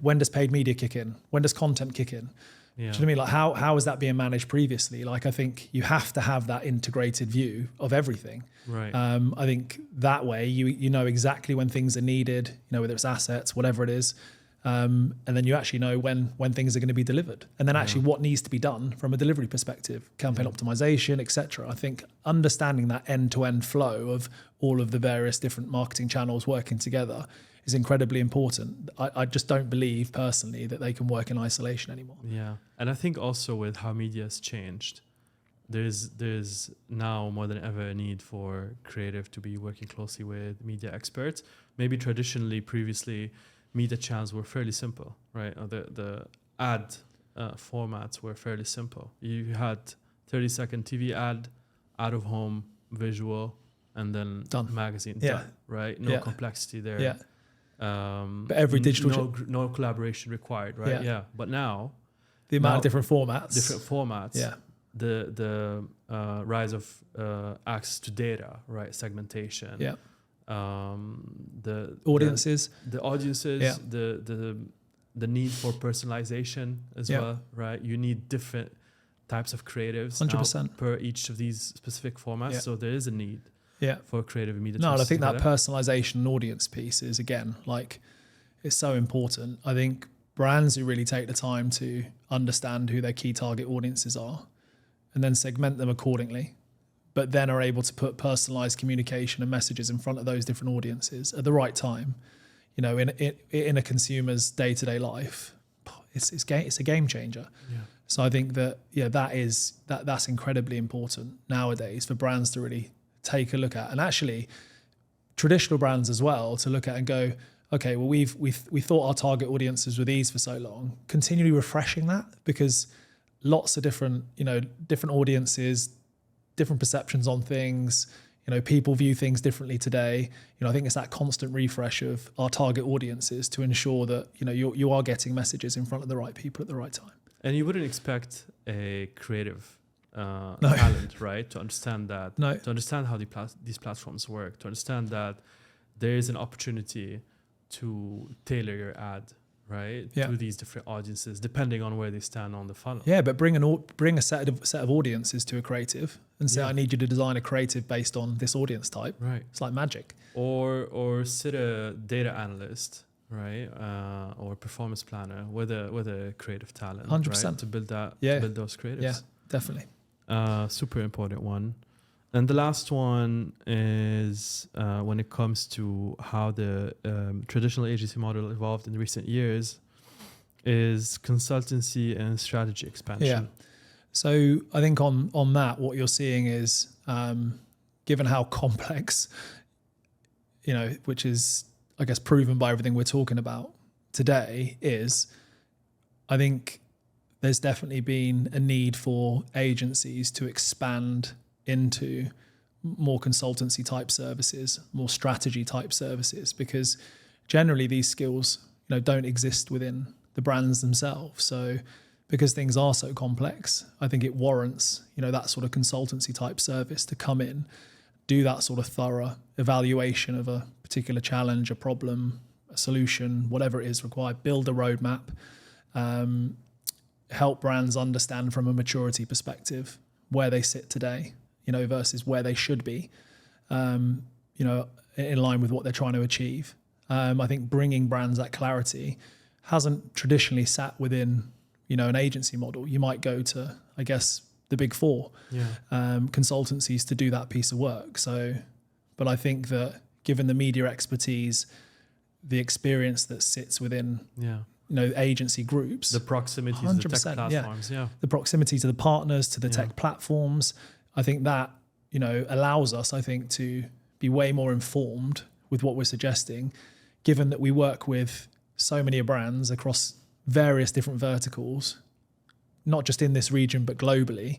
when does paid media kick in? When does content kick in? Do you know what I mean? Like, how is that being managed previously? Like, I think you have to have that integrated view of everything. Right. I think that way you know exactly when things are needed, whether it's assets, whatever it is. And then you actually know when things are going to be delivered, and then actually what needs to be done from a delivery perspective, campaign optimization, etc. I think understanding that end-to-end flow of all of the various different marketing channels working together is incredibly important. I just don't believe personally that they can work in isolation anymore. Yeah. And I think also with how media has changed, there's now more than ever a need for creative to be working closely with media experts. Maybe traditionally, previously, media channels were fairly simple, right? Or the ad formats were fairly simple. You had 30-second TV ad, out of home, visual, and then done. Magazine, done, right? No complexity there. Yeah. But every digital no collaboration required, right? Yeah. But now the amount of different formats. Yeah. The rise of access to data, right? Segmentation. Yeah. The audiences. Yeah. The need for personalization as well, right? You need different types of creatives 100% per each of these specific formats. So there is a need. For creative media. No, and I think that personalization and audience piece is, again, like, it's so important. I think brands who really take the time to understand who their key target audiences are and then segment them accordingly, but then are able to put personalized communication and messages in front of those different audiences at the right time, in a consumer's day-to-day life, it's a game changer. Yeah. So I think that that's incredibly important nowadays for brands to really take a look at, and actually traditional brands as well to look at and go, okay, well, we thought our target audiences were these for so long, continually refreshing that, because lots of different audiences, different perceptions on things, people view things differently today. I think it's that constant refresh of our target audiences to ensure that, you are getting messages in front of the right people at the right time. And you wouldn't expect a creative talent, right? To understand that, to understand how these platforms work, to understand that there is an opportunity to tailor your ad, right, to these different audiences depending on where they stand on the funnel. Yeah, but bring a set of audiences to a creative and say, I need you to design a creative based on this audience type. Right, it's like magic. Or sit a data analyst, right, or performance planner with a creative talent, 100%, right, to build those creatives. Yeah, definitely. Super important one. And the last one is when it comes to how the traditional agency model evolved in recent years, is consultancy and strategy expansion. Yeah. So I think on that, what you're seeing is, given how complex, which is, I guess, proven by everything we're talking about today, is, I think there's definitely been a need for agencies to expand into more consultancy type services, more strategy type services, because generally these skills, don't exist within the brands themselves. So because things are so complex, I think it warrants, that sort of consultancy type service to come in, do that sort of thorough evaluation of a particular challenge, a problem, a solution, whatever it is required, build a roadmap, help brands understand from a maturity perspective where they sit today, versus where they should be, in line with what they're trying to achieve. I think bringing brands that clarity hasn't traditionally sat within, an agency model. You might go to, I guess, the big four consultancies to do that piece of work. So, but I think that given the media expertise, the experience that sits within, agency groups, the proximity to the tech platforms, the proximity to the partners, to the tech platforms, I think that, allows us, I think, to be way more informed with what we're suggesting, given that we work with so many brands across various different verticals, not just in this region, but globally.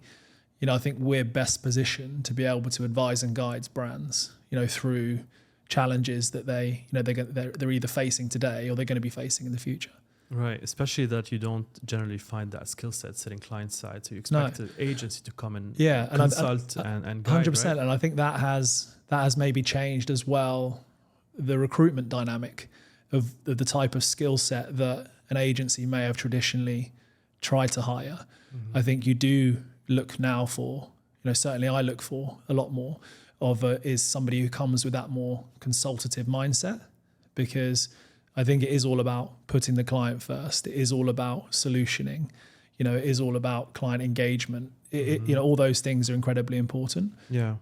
I think we're best positioned to be able to advise and guide brands, through challenges that they're either facing today or they're going to be facing in the future. Right, especially that you don't generally find that skill set sitting client side, so you expect the agency to come and consult and guide. 100%, right? And I think that has maybe changed as well the recruitment dynamic of the type of skill set that an agency may have traditionally tried to hire. Mm-hmm. I think you do look now for, certainly I look for a lot more of is somebody who comes with that more consultative mindset, because I think it is all about putting the client first. It is all about solutioning. It is all about client engagement. All those things are incredibly important. Yeah.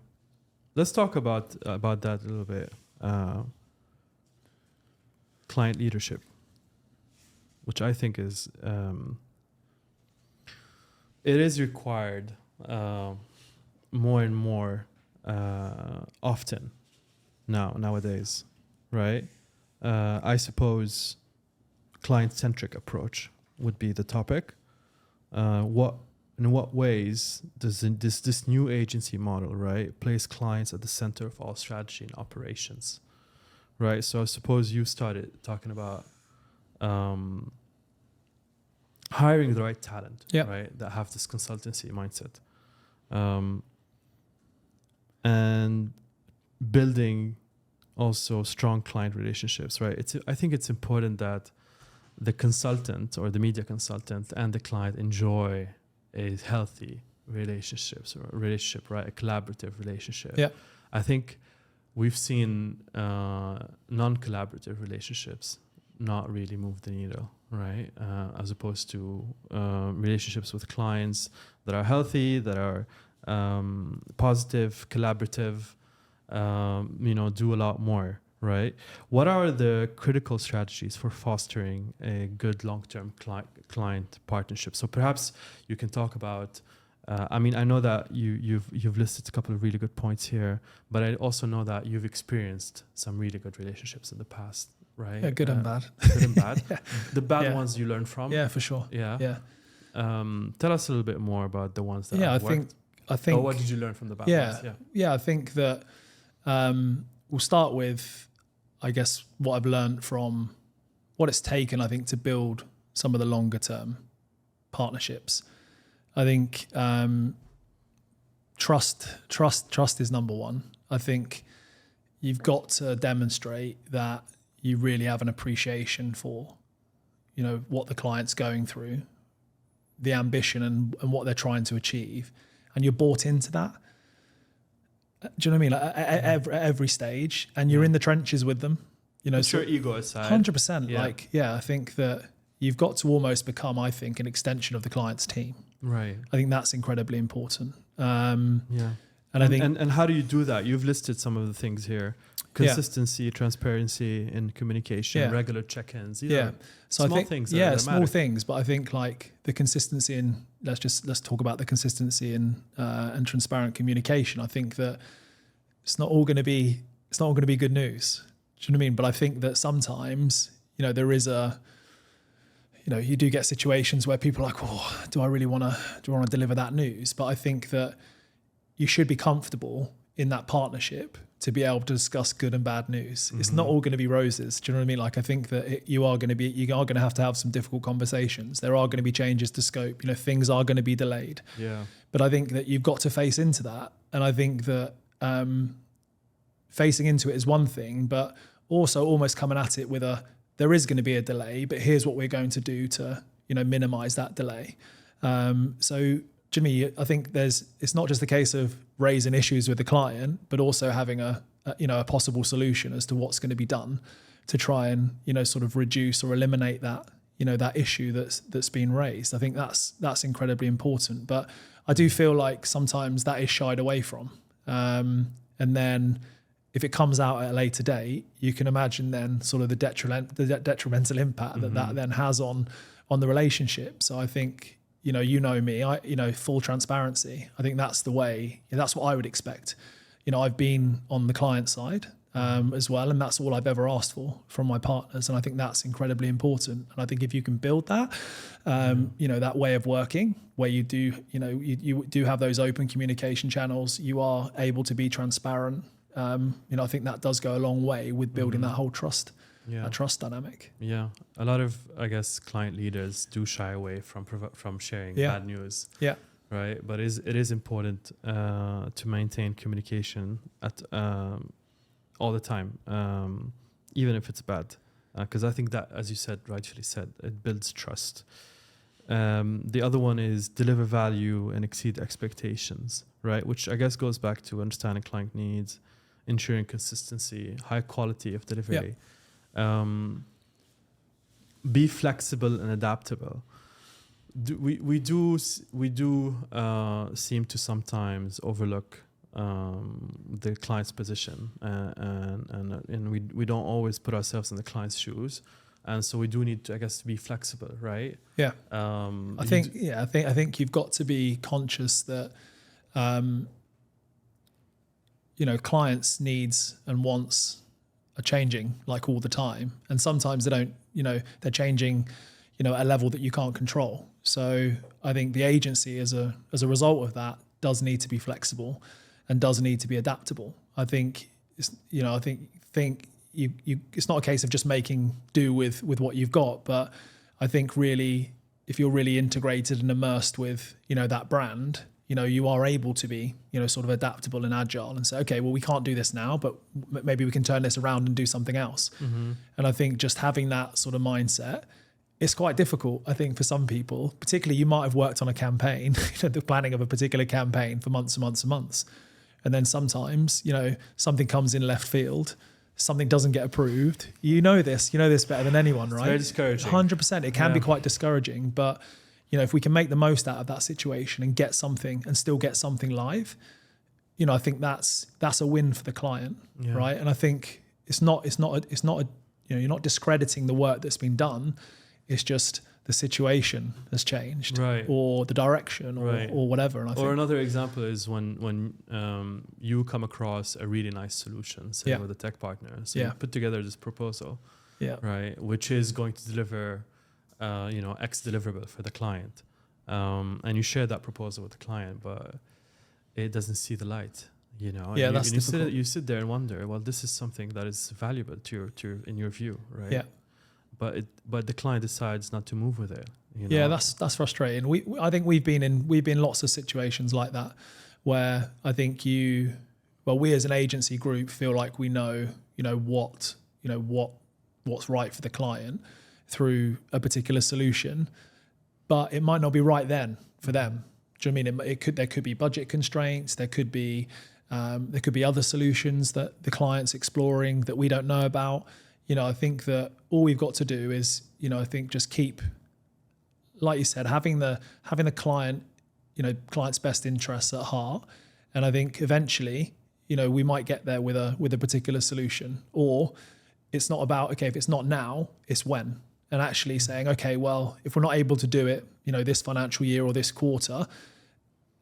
Let's talk about that a little bit. Client leadership, which I think is it is required more and more often nowadays, right? I suppose client-centric approach would be the topic. In what ways does this new agency model, right, place clients at the center of all strategy and operations, right? So I suppose you started talking about hiring the right talent, right, that have this consultancy mindset, and building also strong client relationships, right? I think it's important that the consultant or the media consultant and the client enjoy a healthy relationship, right? A collaborative relationship. Yeah. I think we've seen non-collaborative relationships not really move the needle, right? As opposed to relationships with clients that are healthy, that are positive, collaborative, do a lot more, right? What are the critical strategies for fostering a good long-term client partnership? So perhaps you can talk about, I know that you've listed a couple of really good points here, but I also know that you've experienced some really good relationships in the past, right? Yeah, good and bad. Good and bad. Yeah. The bad ones you learn from. Yeah, for sure. Yeah. Tell us a little bit more about the ones that I think. Or what did you learn from the bad ones? Yeah, I think that we'll start with, I guess, what I've learned from what it's taken, I think, to build some of the longer term partnerships. I think trust is number one. I think you've got to demonstrate that you really have an appreciation for, what the client's going through, the ambition and what they're trying to achieve, and you're bought into that. Do you know what I mean? Like at every stage, and you're in the trenches with them. Put your ego aside. 100%. I think that you've got to almost become, I think, an extension of the client's team. Right. I think that's incredibly important. And how do you do that? You've listed some of the things here: consistency, transparency in communication, regular check-ins. So small things. Small things. But I think like the consistency in let's talk about the consistency in and transparent communication. I think that it's not all going to be good news. Do you know what I mean? But I think that sometimes there is you do get situations where people are like, oh, do I want to deliver that news? But I think that you should be comfortable in that partnership to be able to discuss good and bad news. Mm-hmm. It's not all going to be roses. Do you know what I mean? Like, I think that you are going to have some difficult conversations. There are going to be changes to scope. Things are going to be delayed. Yeah. But I think that you've got to face into that. And I think that facing into it is one thing, but also almost coming at it with there is going to be a delay, but here's what we're going to do to, minimize that delay. So Jimmy, I think it's not just a case of raising issues with the client, but also having a possible solution as to what's going to be done to try and, sort of reduce or eliminate that, that issue that's been raised. I think that's incredibly important. But I do feel like sometimes that is shied away from. And then if it comes out at a later date, you can imagine then sort of the detrimental impact that then has on the relationship. So I think, you know me, full transparency. I think that's the way, that's what I would expect. I've been on the client side as well, and that's all I've ever asked for from my partners. And I think that's incredibly important. And I think if you can build that, that way of working where you do, you do have those open communication channels, you are able to be transparent. I think that does go a long way with building that whole trust. A trust dynamic. Yeah, a lot of, I guess, client leaders do shy away from sharing bad news. Yeah, right. But it is important to maintain communication at all the time, even if it's bad, because I think that, as you said, rightfully said, it builds trust. The other one is deliver value and exceed expectations, right? Which I guess goes back to understanding client needs, ensuring consistency, high quality of delivery. Yeah. Be flexible and adaptable. We do seem to sometimes overlook the client's position, and we don't always put ourselves in the client's shoes, and so we do need to, I guess, be flexible, right? Yeah. I think you've got to be conscious that clients' needs and wants are changing like all the time, and sometimes they don't, they're changing at a level that you can't control. So I think the agency as a result of that does need to be flexible and does need to be adaptable. I think it's, it's not a case of just making do with what you've got, but I think really if you're really integrated and immersed with that brand, you are able to be, sort of adaptable and agile and say, okay, well, we can't do this now, but maybe we can turn this around and do something else. Mm-hmm. And I think just having that sort of mindset, it's quite difficult, I think, for some people. Particularly, you might have worked on a campaign, the planning of a particular campaign for months and months and months. And then sometimes, something comes in left field, something doesn't get approved. You know this better than anyone, right? It's very discouraging. 100%. It can be quite discouraging, but if we can make the most out of that situation and get something and still get something live, I think that's a win for the client, right? And I think it's not you're not discrediting the work that's been done. It's just the situation has changed, right, or the direction, or whatever. And I think another example is when you come across a really nice solution, say with a tech partner, so you put together this proposal, right, which is going to deliver X deliverable for the client, and you share that proposal with the client, but it doesn't see the light, that's difficult. You sit there and wonder, well, this is something that is valuable to your in your view, right? Yeah. But the client decides not to move with it. Yeah, that's frustrating. I think we've been in lots of situations like that, where I think we as an agency group feel like we know what's right for the client through a particular solution, but it might not be right then for them. Do you know what I mean? There could be budget constraints. There could be other solutions that the client's exploring that we don't know about. I think that all we've got to do is, I think just keep, like you said, having the client, client's best interests at heart. And I think eventually, we might get there with a particular solution, or it's not about, okay, if it's not now, it's when. And actually saying, okay, well, if we're not able to do it, this financial year or this quarter,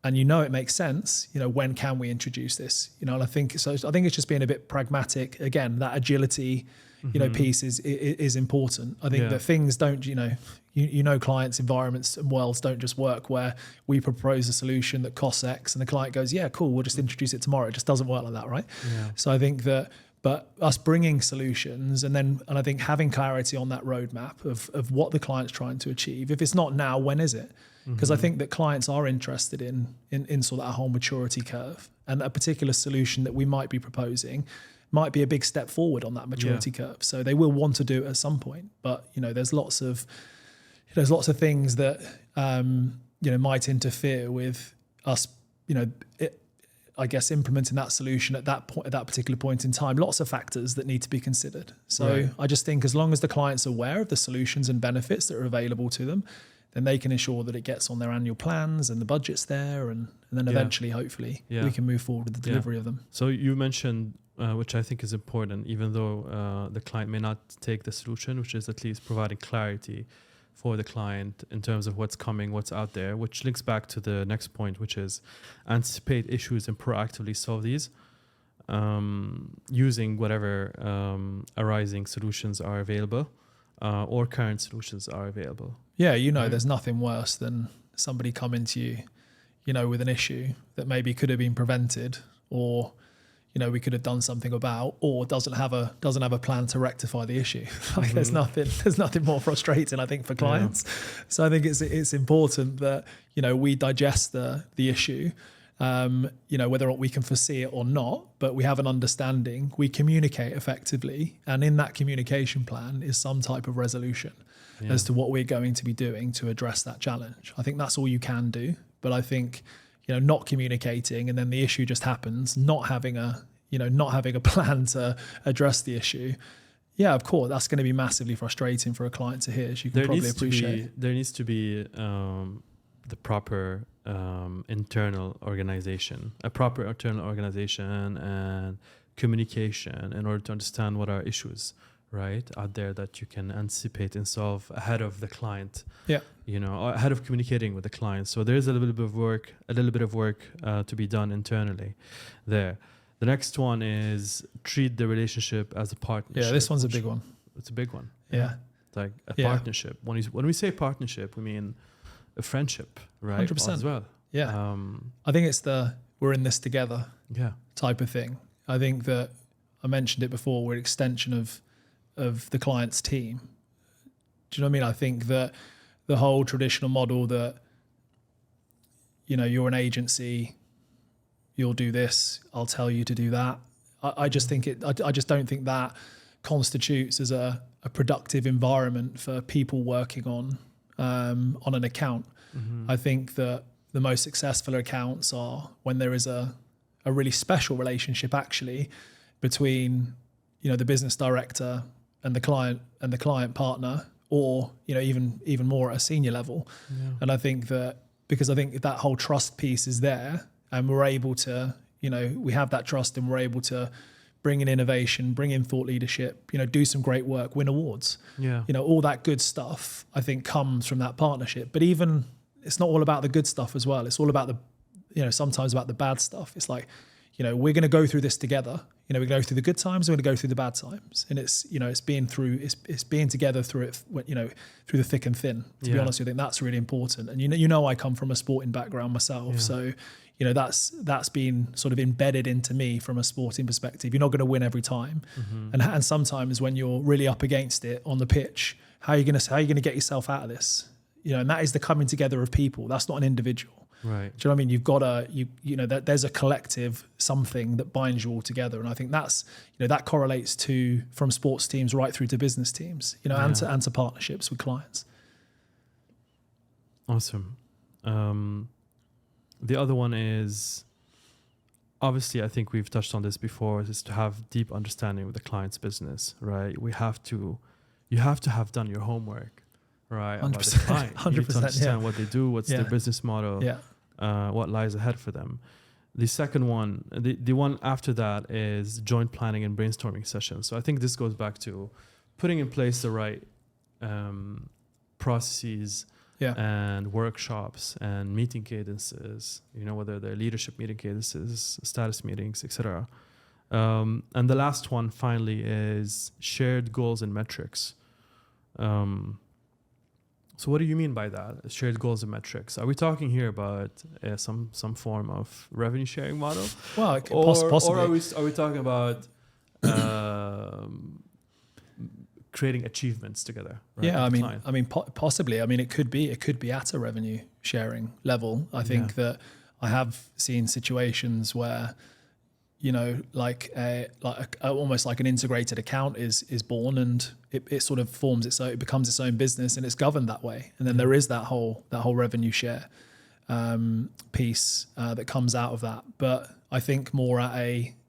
and it makes sense, when can we introduce this? And I think it's just being a bit pragmatic. Again, that agility, piece is important. I think that things don't, clients, environments and worlds don't just work where we propose a solution that costs X and the client goes, yeah, cool, we'll just introduce it tomorrow. It just doesn't work like that, right? Yeah. So I think that, but us bringing solutions and I think having clarity on that roadmap of what the client's trying to achieve. If it's not now, when is it? Because I think that clients are interested in sort of that whole maturity curve, and a particular solution that we might be proposing might be a big step forward on that maturity curve. So they will want to do it at some point, but there's lots of things that might interfere with us, I guess implementing that solution at that point, at that particular point in time. Lots of factors that need to be considered. So I just think as long as the client's aware of the solutions and benefits that are available to them, then they can ensure that it gets on their annual plans and the budget's there, and then eventually, hopefully, we can move forward with the delivery of them. So you mentioned, which I think is important, even though the client may not take the solution, which is at least providing clarity for the client in terms of what's coming, what's out there, which links back to the next point, which is anticipate issues and proactively solve these using whatever arising solutions are available or current solutions are available. Yeah, there's nothing worse than somebody coming to you, with an issue that maybe could have been prevented, or we could have done something about, or doesn't have a plan to rectify the issue. Like there's nothing more frustrating, I think, for clients. So I think it's important that we digest the issue, whether or not we can foresee it or not, but we have an understanding, we communicate effectively, and in that communication plan is some type of resolution as to what we're going to be doing to address that challenge. I think that's all you can do. But I think not communicating and then the issue just happens, not having a plan to address the issue. Yeah, of course, that's going to be massively frustrating for a client to hear, as you can probably appreciate. There needs to be the proper internal organization, and communication in order to understand what are issues out there that you can anticipate and solve ahead of the client. Yeah. Ahead of communicating with the client. So there's a little bit of work to be done internally there. The next one is treat the relationship as a partnership. Yeah, this one's a big one. It's a big one. Yeah. It's like a partnership. When we say partnership, we mean a friendship, right? 100%. As well. Yeah. I think it's we're in this together type of thing. I think that I mentioned it before, we're an extension of the client's team. Do you know what I mean? I think that the whole traditional model that, you're an agency, you'll do this, I'll tell you to do that. I just think I just don't think that constitutes as a productive environment for people working on an account. I think that the most successful accounts are when there is a really special relationship actually between, the business director and the client partner, or even more at a senior level. And I think that because I think that whole trust piece is there, and we're able to we have that trust, and we're able to bring in innovation, bring in thought leadership, do some great work, win awards, all that good stuff I think comes from that partnership. But even it's not all about the good stuff as well. It's all about sometimes about the bad stuff. It's like we're going to go through this together. We go through the good times, we're going to go through the bad times, and it's it's being together through it, through the thick and thin. To be honest, I think that's really important. And I come from a sporting background myself, so that's been sort of embedded into me from a sporting perspective. You're not going to win every time, and sometimes when you're really up against it on the pitch, how are you going to get yourself out of this? And that is the coming together of people. That's not an individual. Right. Do you know what I mean? You've got that there's a collective something that binds you all together, and I think that's that correlates from sports teams right through to business teams, and to partnerships with clients. Awesome. The other one is, obviously, I think we've touched on this before, is to have deep understanding with the client's business, right? You have to have done your homework. Right, 100%, about the client. 100%, you need to understand what they do, what's their business model, what lies ahead for them. The second one, the one after that is joint planning and brainstorming sessions. So I think this goes back to putting in place the right processes and workshops and meeting cadences, whether they're leadership meeting cadences, status meetings, etc. And the last one finally is shared goals and metrics. So what do you mean by that? Shared goals and metrics. Are we talking here about some form of revenue sharing model? Well, Or possibly. are we talking about creating achievements together? Right, Yeah, with the client? possibly. I mean, it could be at a revenue sharing level. I think that I have seen situations where, you know, almost like an integrated account is born, and it sort of it becomes its own business, and it's governed that way. And then there is that whole revenue share piece that comes out of that. But I think more at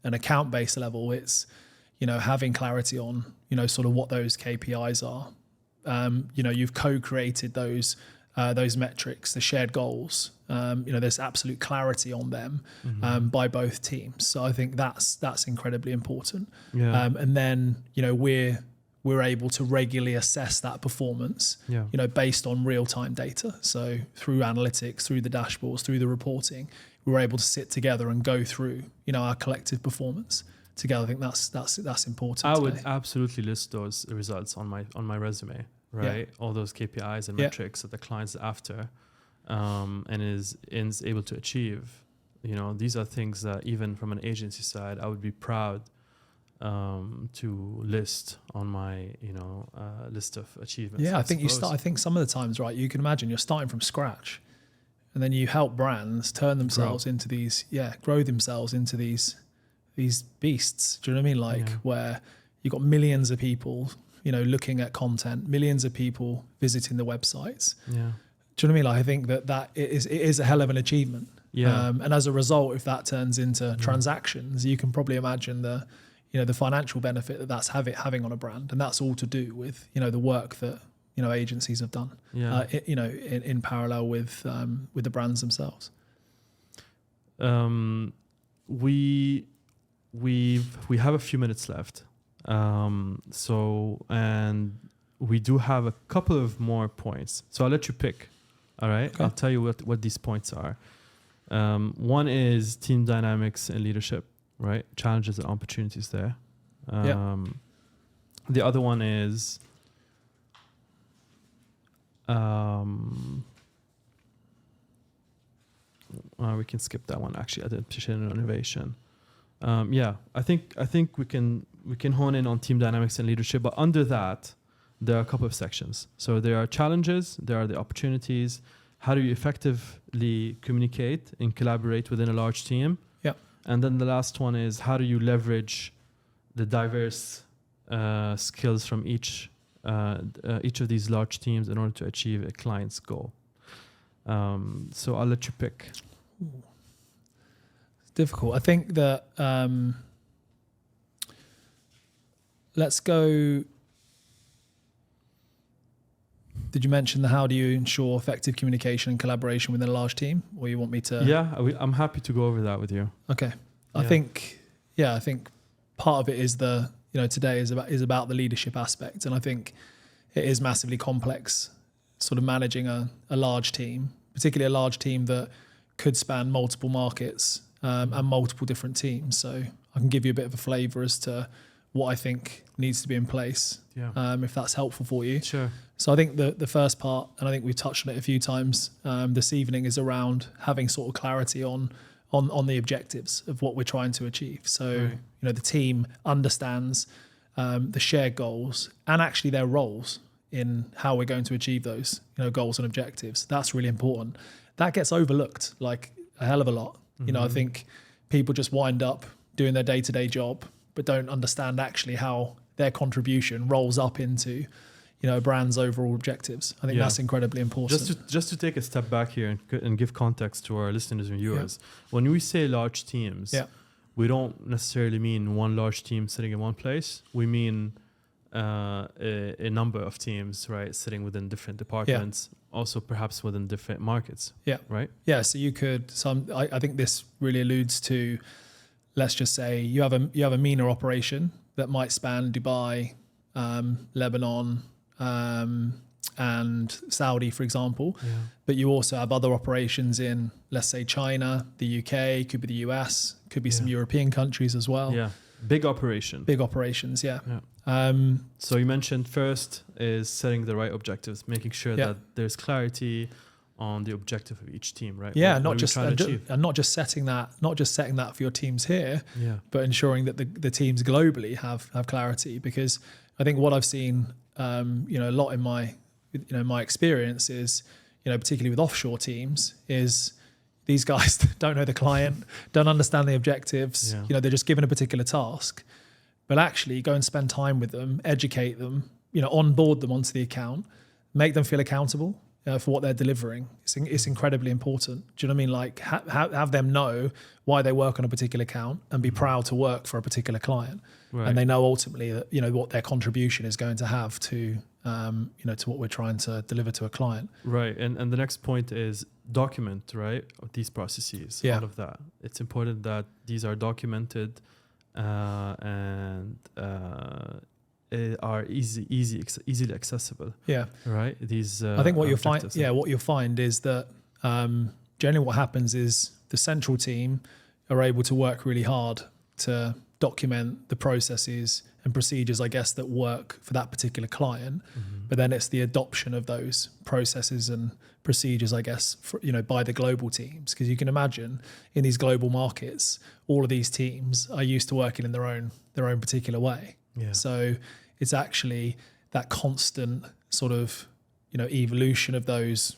an account based level, it's, you know, having clarity on, you know, sort of what those KPIs are. You know, you've co-created those metrics, the shared goals. You know, there's absolute clarity on them by both teams. So I think that's incredibly important. Yeah. And then, you know, we're able to regularly assess that performance, you know, based on real-time data. So through analytics, through the dashboards, through the reporting, we're able to sit together and go through, you know, our collective performance together. I think that's important. I would absolutely list those results on my resume, right? All those KPIs and metrics that the client's after, and is able to achieve. You know, these are things that even from an agency side, I would be proud to list on my, you know, list of achievements. Yeah, I think some of the times, right, you can imagine you're starting from scratch, and then you help brands turn themselves into these, grow themselves into these beasts. Do you know what I mean? Like where you've got millions of people, you know, looking at content, millions of people visiting the websites. Yeah. Do you know what I mean? Like I think that it is a hell of an achievement. Yeah. And as a result, if that turns into transactions, you can probably imagine the financial benefit that's having on a brand, and that's all to do with, you know, the work that, you know, agencies have done. Yeah. You know, in parallel with the brands themselves. We have a few minutes left. And we do have a couple of more points. So I'll let you pick. All right. Okay. I'll tell you what these points are. One is team dynamics and leadership, right? Challenges and opportunities there. The other one is we can skip that one, actually. Adaptation Innovation. I think we can hone in on team dynamics and leadership, but under that there are a couple of sections. So there are challenges, there are the opportunities. How do you effectively communicate and collaborate within a large team? Yeah. And then the last one is, how do you leverage the diverse skills from each of these large teams in order to achieve a client's goal? So I'll let you pick. It's difficult. I think that let's go. Did you mention how do you ensure effective communication and collaboration within a large team, or you want me to? Yeah, I'm happy to go over that with you. Okay. I think part of it is today is about the leadership aspect, and I think it is massively complex, sort of managing a large team, particularly a large team that could span multiple markets and multiple different teams. So I can give you a bit of a flavour as to what I think needs to be in place, if that's helpful for you. Sure. So I think the first part, and I think we've touched on it a few times this evening, is around having sort of clarity on the objectives of what we're trying to achieve. So, the team understands the shared goals and actually their roles in how we're going to achieve those, goals and objectives. That's really important. That gets overlooked like a hell of a lot. Mm-hmm. I think people just wind up doing their day-to-day job, but don't understand actually how their contribution rolls up into, a brand's overall objectives. I think that's incredibly important. Just to take a step back here and give context to our listeners and viewers, when we say large teams, we don't necessarily mean one large team sitting in one place. We mean a number of teams, right, sitting within different departments, also perhaps within different markets. Yeah. Right? Yeah. So you could, I think this really alludes to, let's just say you have a MENA operation that might span Dubai, Lebanon, and Saudi, for example. Yeah. But you also have other operations in, let's say, China, the UK, could be the US, could be some European countries as well. Yeah. Big operation. Big operations, yeah. So you mentioned first is setting the right objectives, making sure that there's clarity on the objective of each team, right? Yeah, not just setting that for your teams here, but ensuring that the teams globally have clarity. Because I think what I've seen, a lot in my experience is, particularly with offshore teams, is these guys don't know the client, don't understand the objectives. They're just given a particular task, but actually go and spend time with them, educate them, onboard them onto the account, make them feel accountable for what they're delivering. It's incredibly important. Do you know what I mean? Like have them know why they work on a particular account and be proud to work for a particular client. Right. And they know ultimately that, what their contribution is going to have to, to what we're trying to deliver to a client. Right. And the next point is document, right? These processes, all of that. It's important that these are documented and are easily accessible. Yeah. Right. These. I think what you'll find is that generally what happens is the central team are able to work really hard to document the processes and procedures, I guess, that work for that particular client. But then it's the adoption of those processes and procedures, I guess, by the global teams. Because you can imagine in these global markets, all of these teams are used to working in their own particular way. Yeah. So it's actually that constant sort of, evolution of those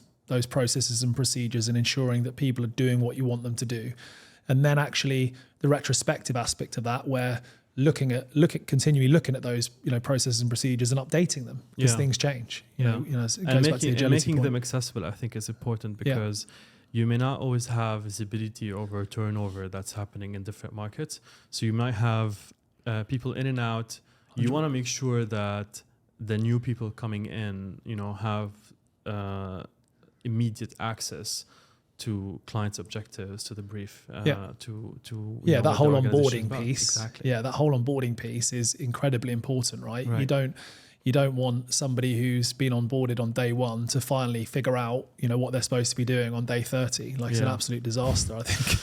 processes and procedures and ensuring that people are doing what you want them to do. And then actually the retrospective aspect of that, where continually looking at those, processes and procedures and updating them because things change. Making them accessible, I think, is important because you may not always have visibility over turnover that's happening in different markets. So you might have people in and out. 100%. You want to make sure that the new people coming in, have immediate access to clients' objectives, to the brief, that whole onboarding piece. Exactly. Yeah, that whole onboarding piece is incredibly important, right? You don't want somebody who's been onboarded on day one to finally figure out, what they're supposed to be doing on day 30. Like it's an absolute disaster. I think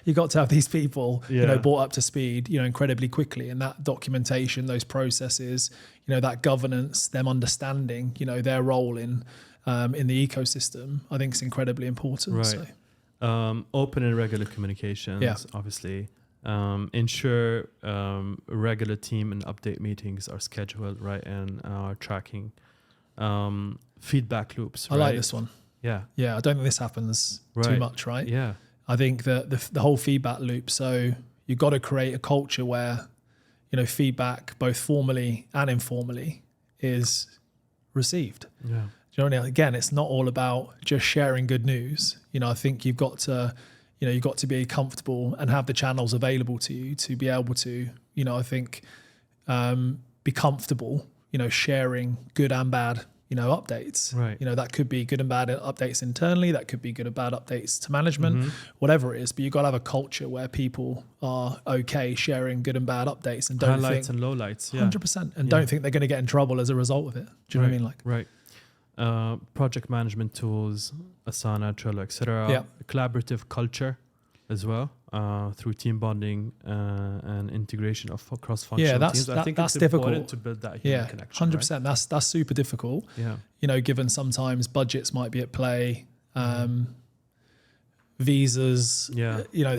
you've got to have these people, brought up to speed, incredibly quickly. And that documentation, those processes, that governance, them understanding, their role in the ecosystem, I think is incredibly important. Right. So. Open and regular communications, obviously. Ensure regular team and update meetings are scheduled, right, and are tracking. Feedback loops, right? I like this one. Yeah. Yeah, I don't think this happens too much, right? Yeah. I think that the whole feedback loop, so you've got to create a culture where, feedback, both formally and informally, is received. Yeah. Again, it's not all about just sharing good news. I think you've got to be comfortable and have the channels available to you to be able to, I think, be comfortable, sharing good and bad, updates. Right. That could be good and bad updates internally. That could be good and bad updates to management, whatever it is. But you've got to have a culture where people are okay sharing good and bad updates and don't highlights think, and lowlights. 100%. And don't think they're going to get in trouble as a result of it. Do you know what I mean? Like, right. Project management tools, Asana, Trello, etc. Collaborative culture as well through team bonding and integration of cross-functional teams. I think that's it's difficult important to build that human connection. 100%. Right? That's super difficult. Yeah. Given sometimes budgets might be at play, visas,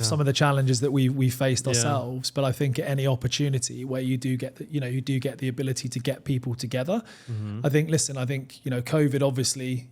some of the challenges that we faced ourselves. But I think at any opportunity where you do get the ability to get people together, I think COVID obviously,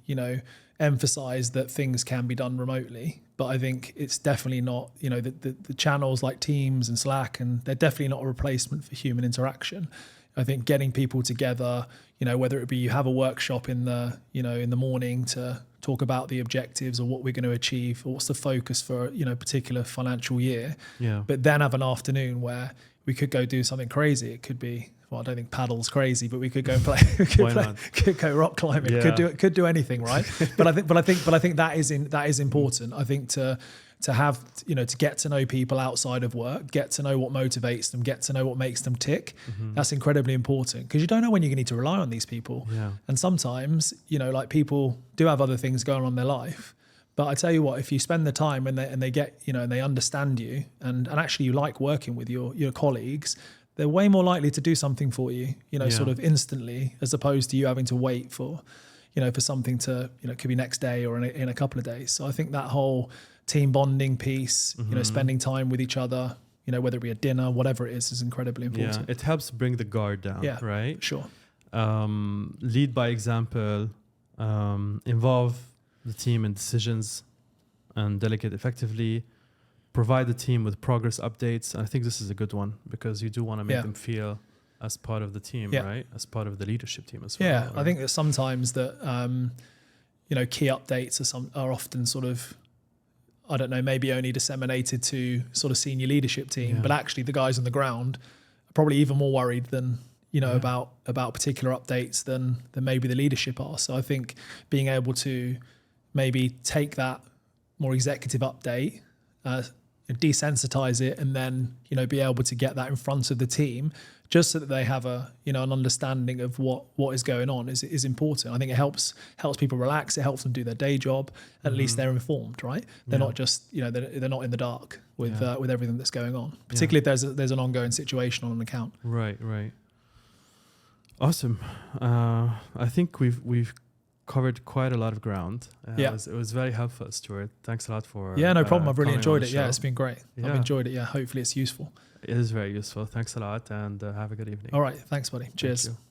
emphasized that things can be done remotely, but I think it's definitely not, the channels like Teams and Slack, and they're definitely not a replacement for human interaction. I think getting people together, whether it be you have a workshop in the morning to talk about the objectives or what we're going to achieve or what's the focus for, a particular financial year. Yeah. But then have an afternoon where we could go do something crazy. It could be, well, I don't think paddle's crazy, but we could go and play. Could go rock climbing. Yeah. Could do anything, right? but I think that is important. I think to have, to get to know people outside of work, get to know what motivates them, get to know what makes them tick. That's incredibly important because you don't know when you're going to need to rely on these people. Yeah. And sometimes, like people do have other things going on in their life, But I tell you what, if you spend the time and they get, and they understand you and actually you like working with your colleagues, they're way more likely to do something for you, sort of instantly, as opposed to you having to wait for, for something to, it could be next day or in a couple of days. So I think that whole team bonding piece, spending time with each other, whether it be a dinner, whatever it is incredibly important. Yeah, it helps bring the guard down, right? Sure. Lead by example, involve the team in decisions and delegate effectively, provide the team with progress updates. And I think this is a good one because you do want to make them feel as part of the team, right? As part of the leadership team as well. Yeah, I think that sometimes that, key updates are often sort of, I don't know, maybe only disseminated to sort of senior leadership team, but actually the guys on the ground are probably even more worried than, about particular updates than maybe the leadership are. So I think being able to maybe take that more executive update, desensitize it, and then, be able to get that in front of the team just so that they have an understanding of what is going on is important. I think it helps people relax. It helps them do their day job. At least they're informed, right? They're not just, they're not in the dark with everything that's going on, particularly if there's an ongoing situation on an account. Right. Awesome. I think we've covered quite a lot of ground. It was very helpful, Stuart. Thanks a lot for no problem. I've really enjoyed it. Yeah, it's been great. Yeah. I've enjoyed it. Yeah, hopefully it's useful. It is very useful. Thanks a lot and have a good evening. All right. Thanks, buddy. Cheers. Thank you.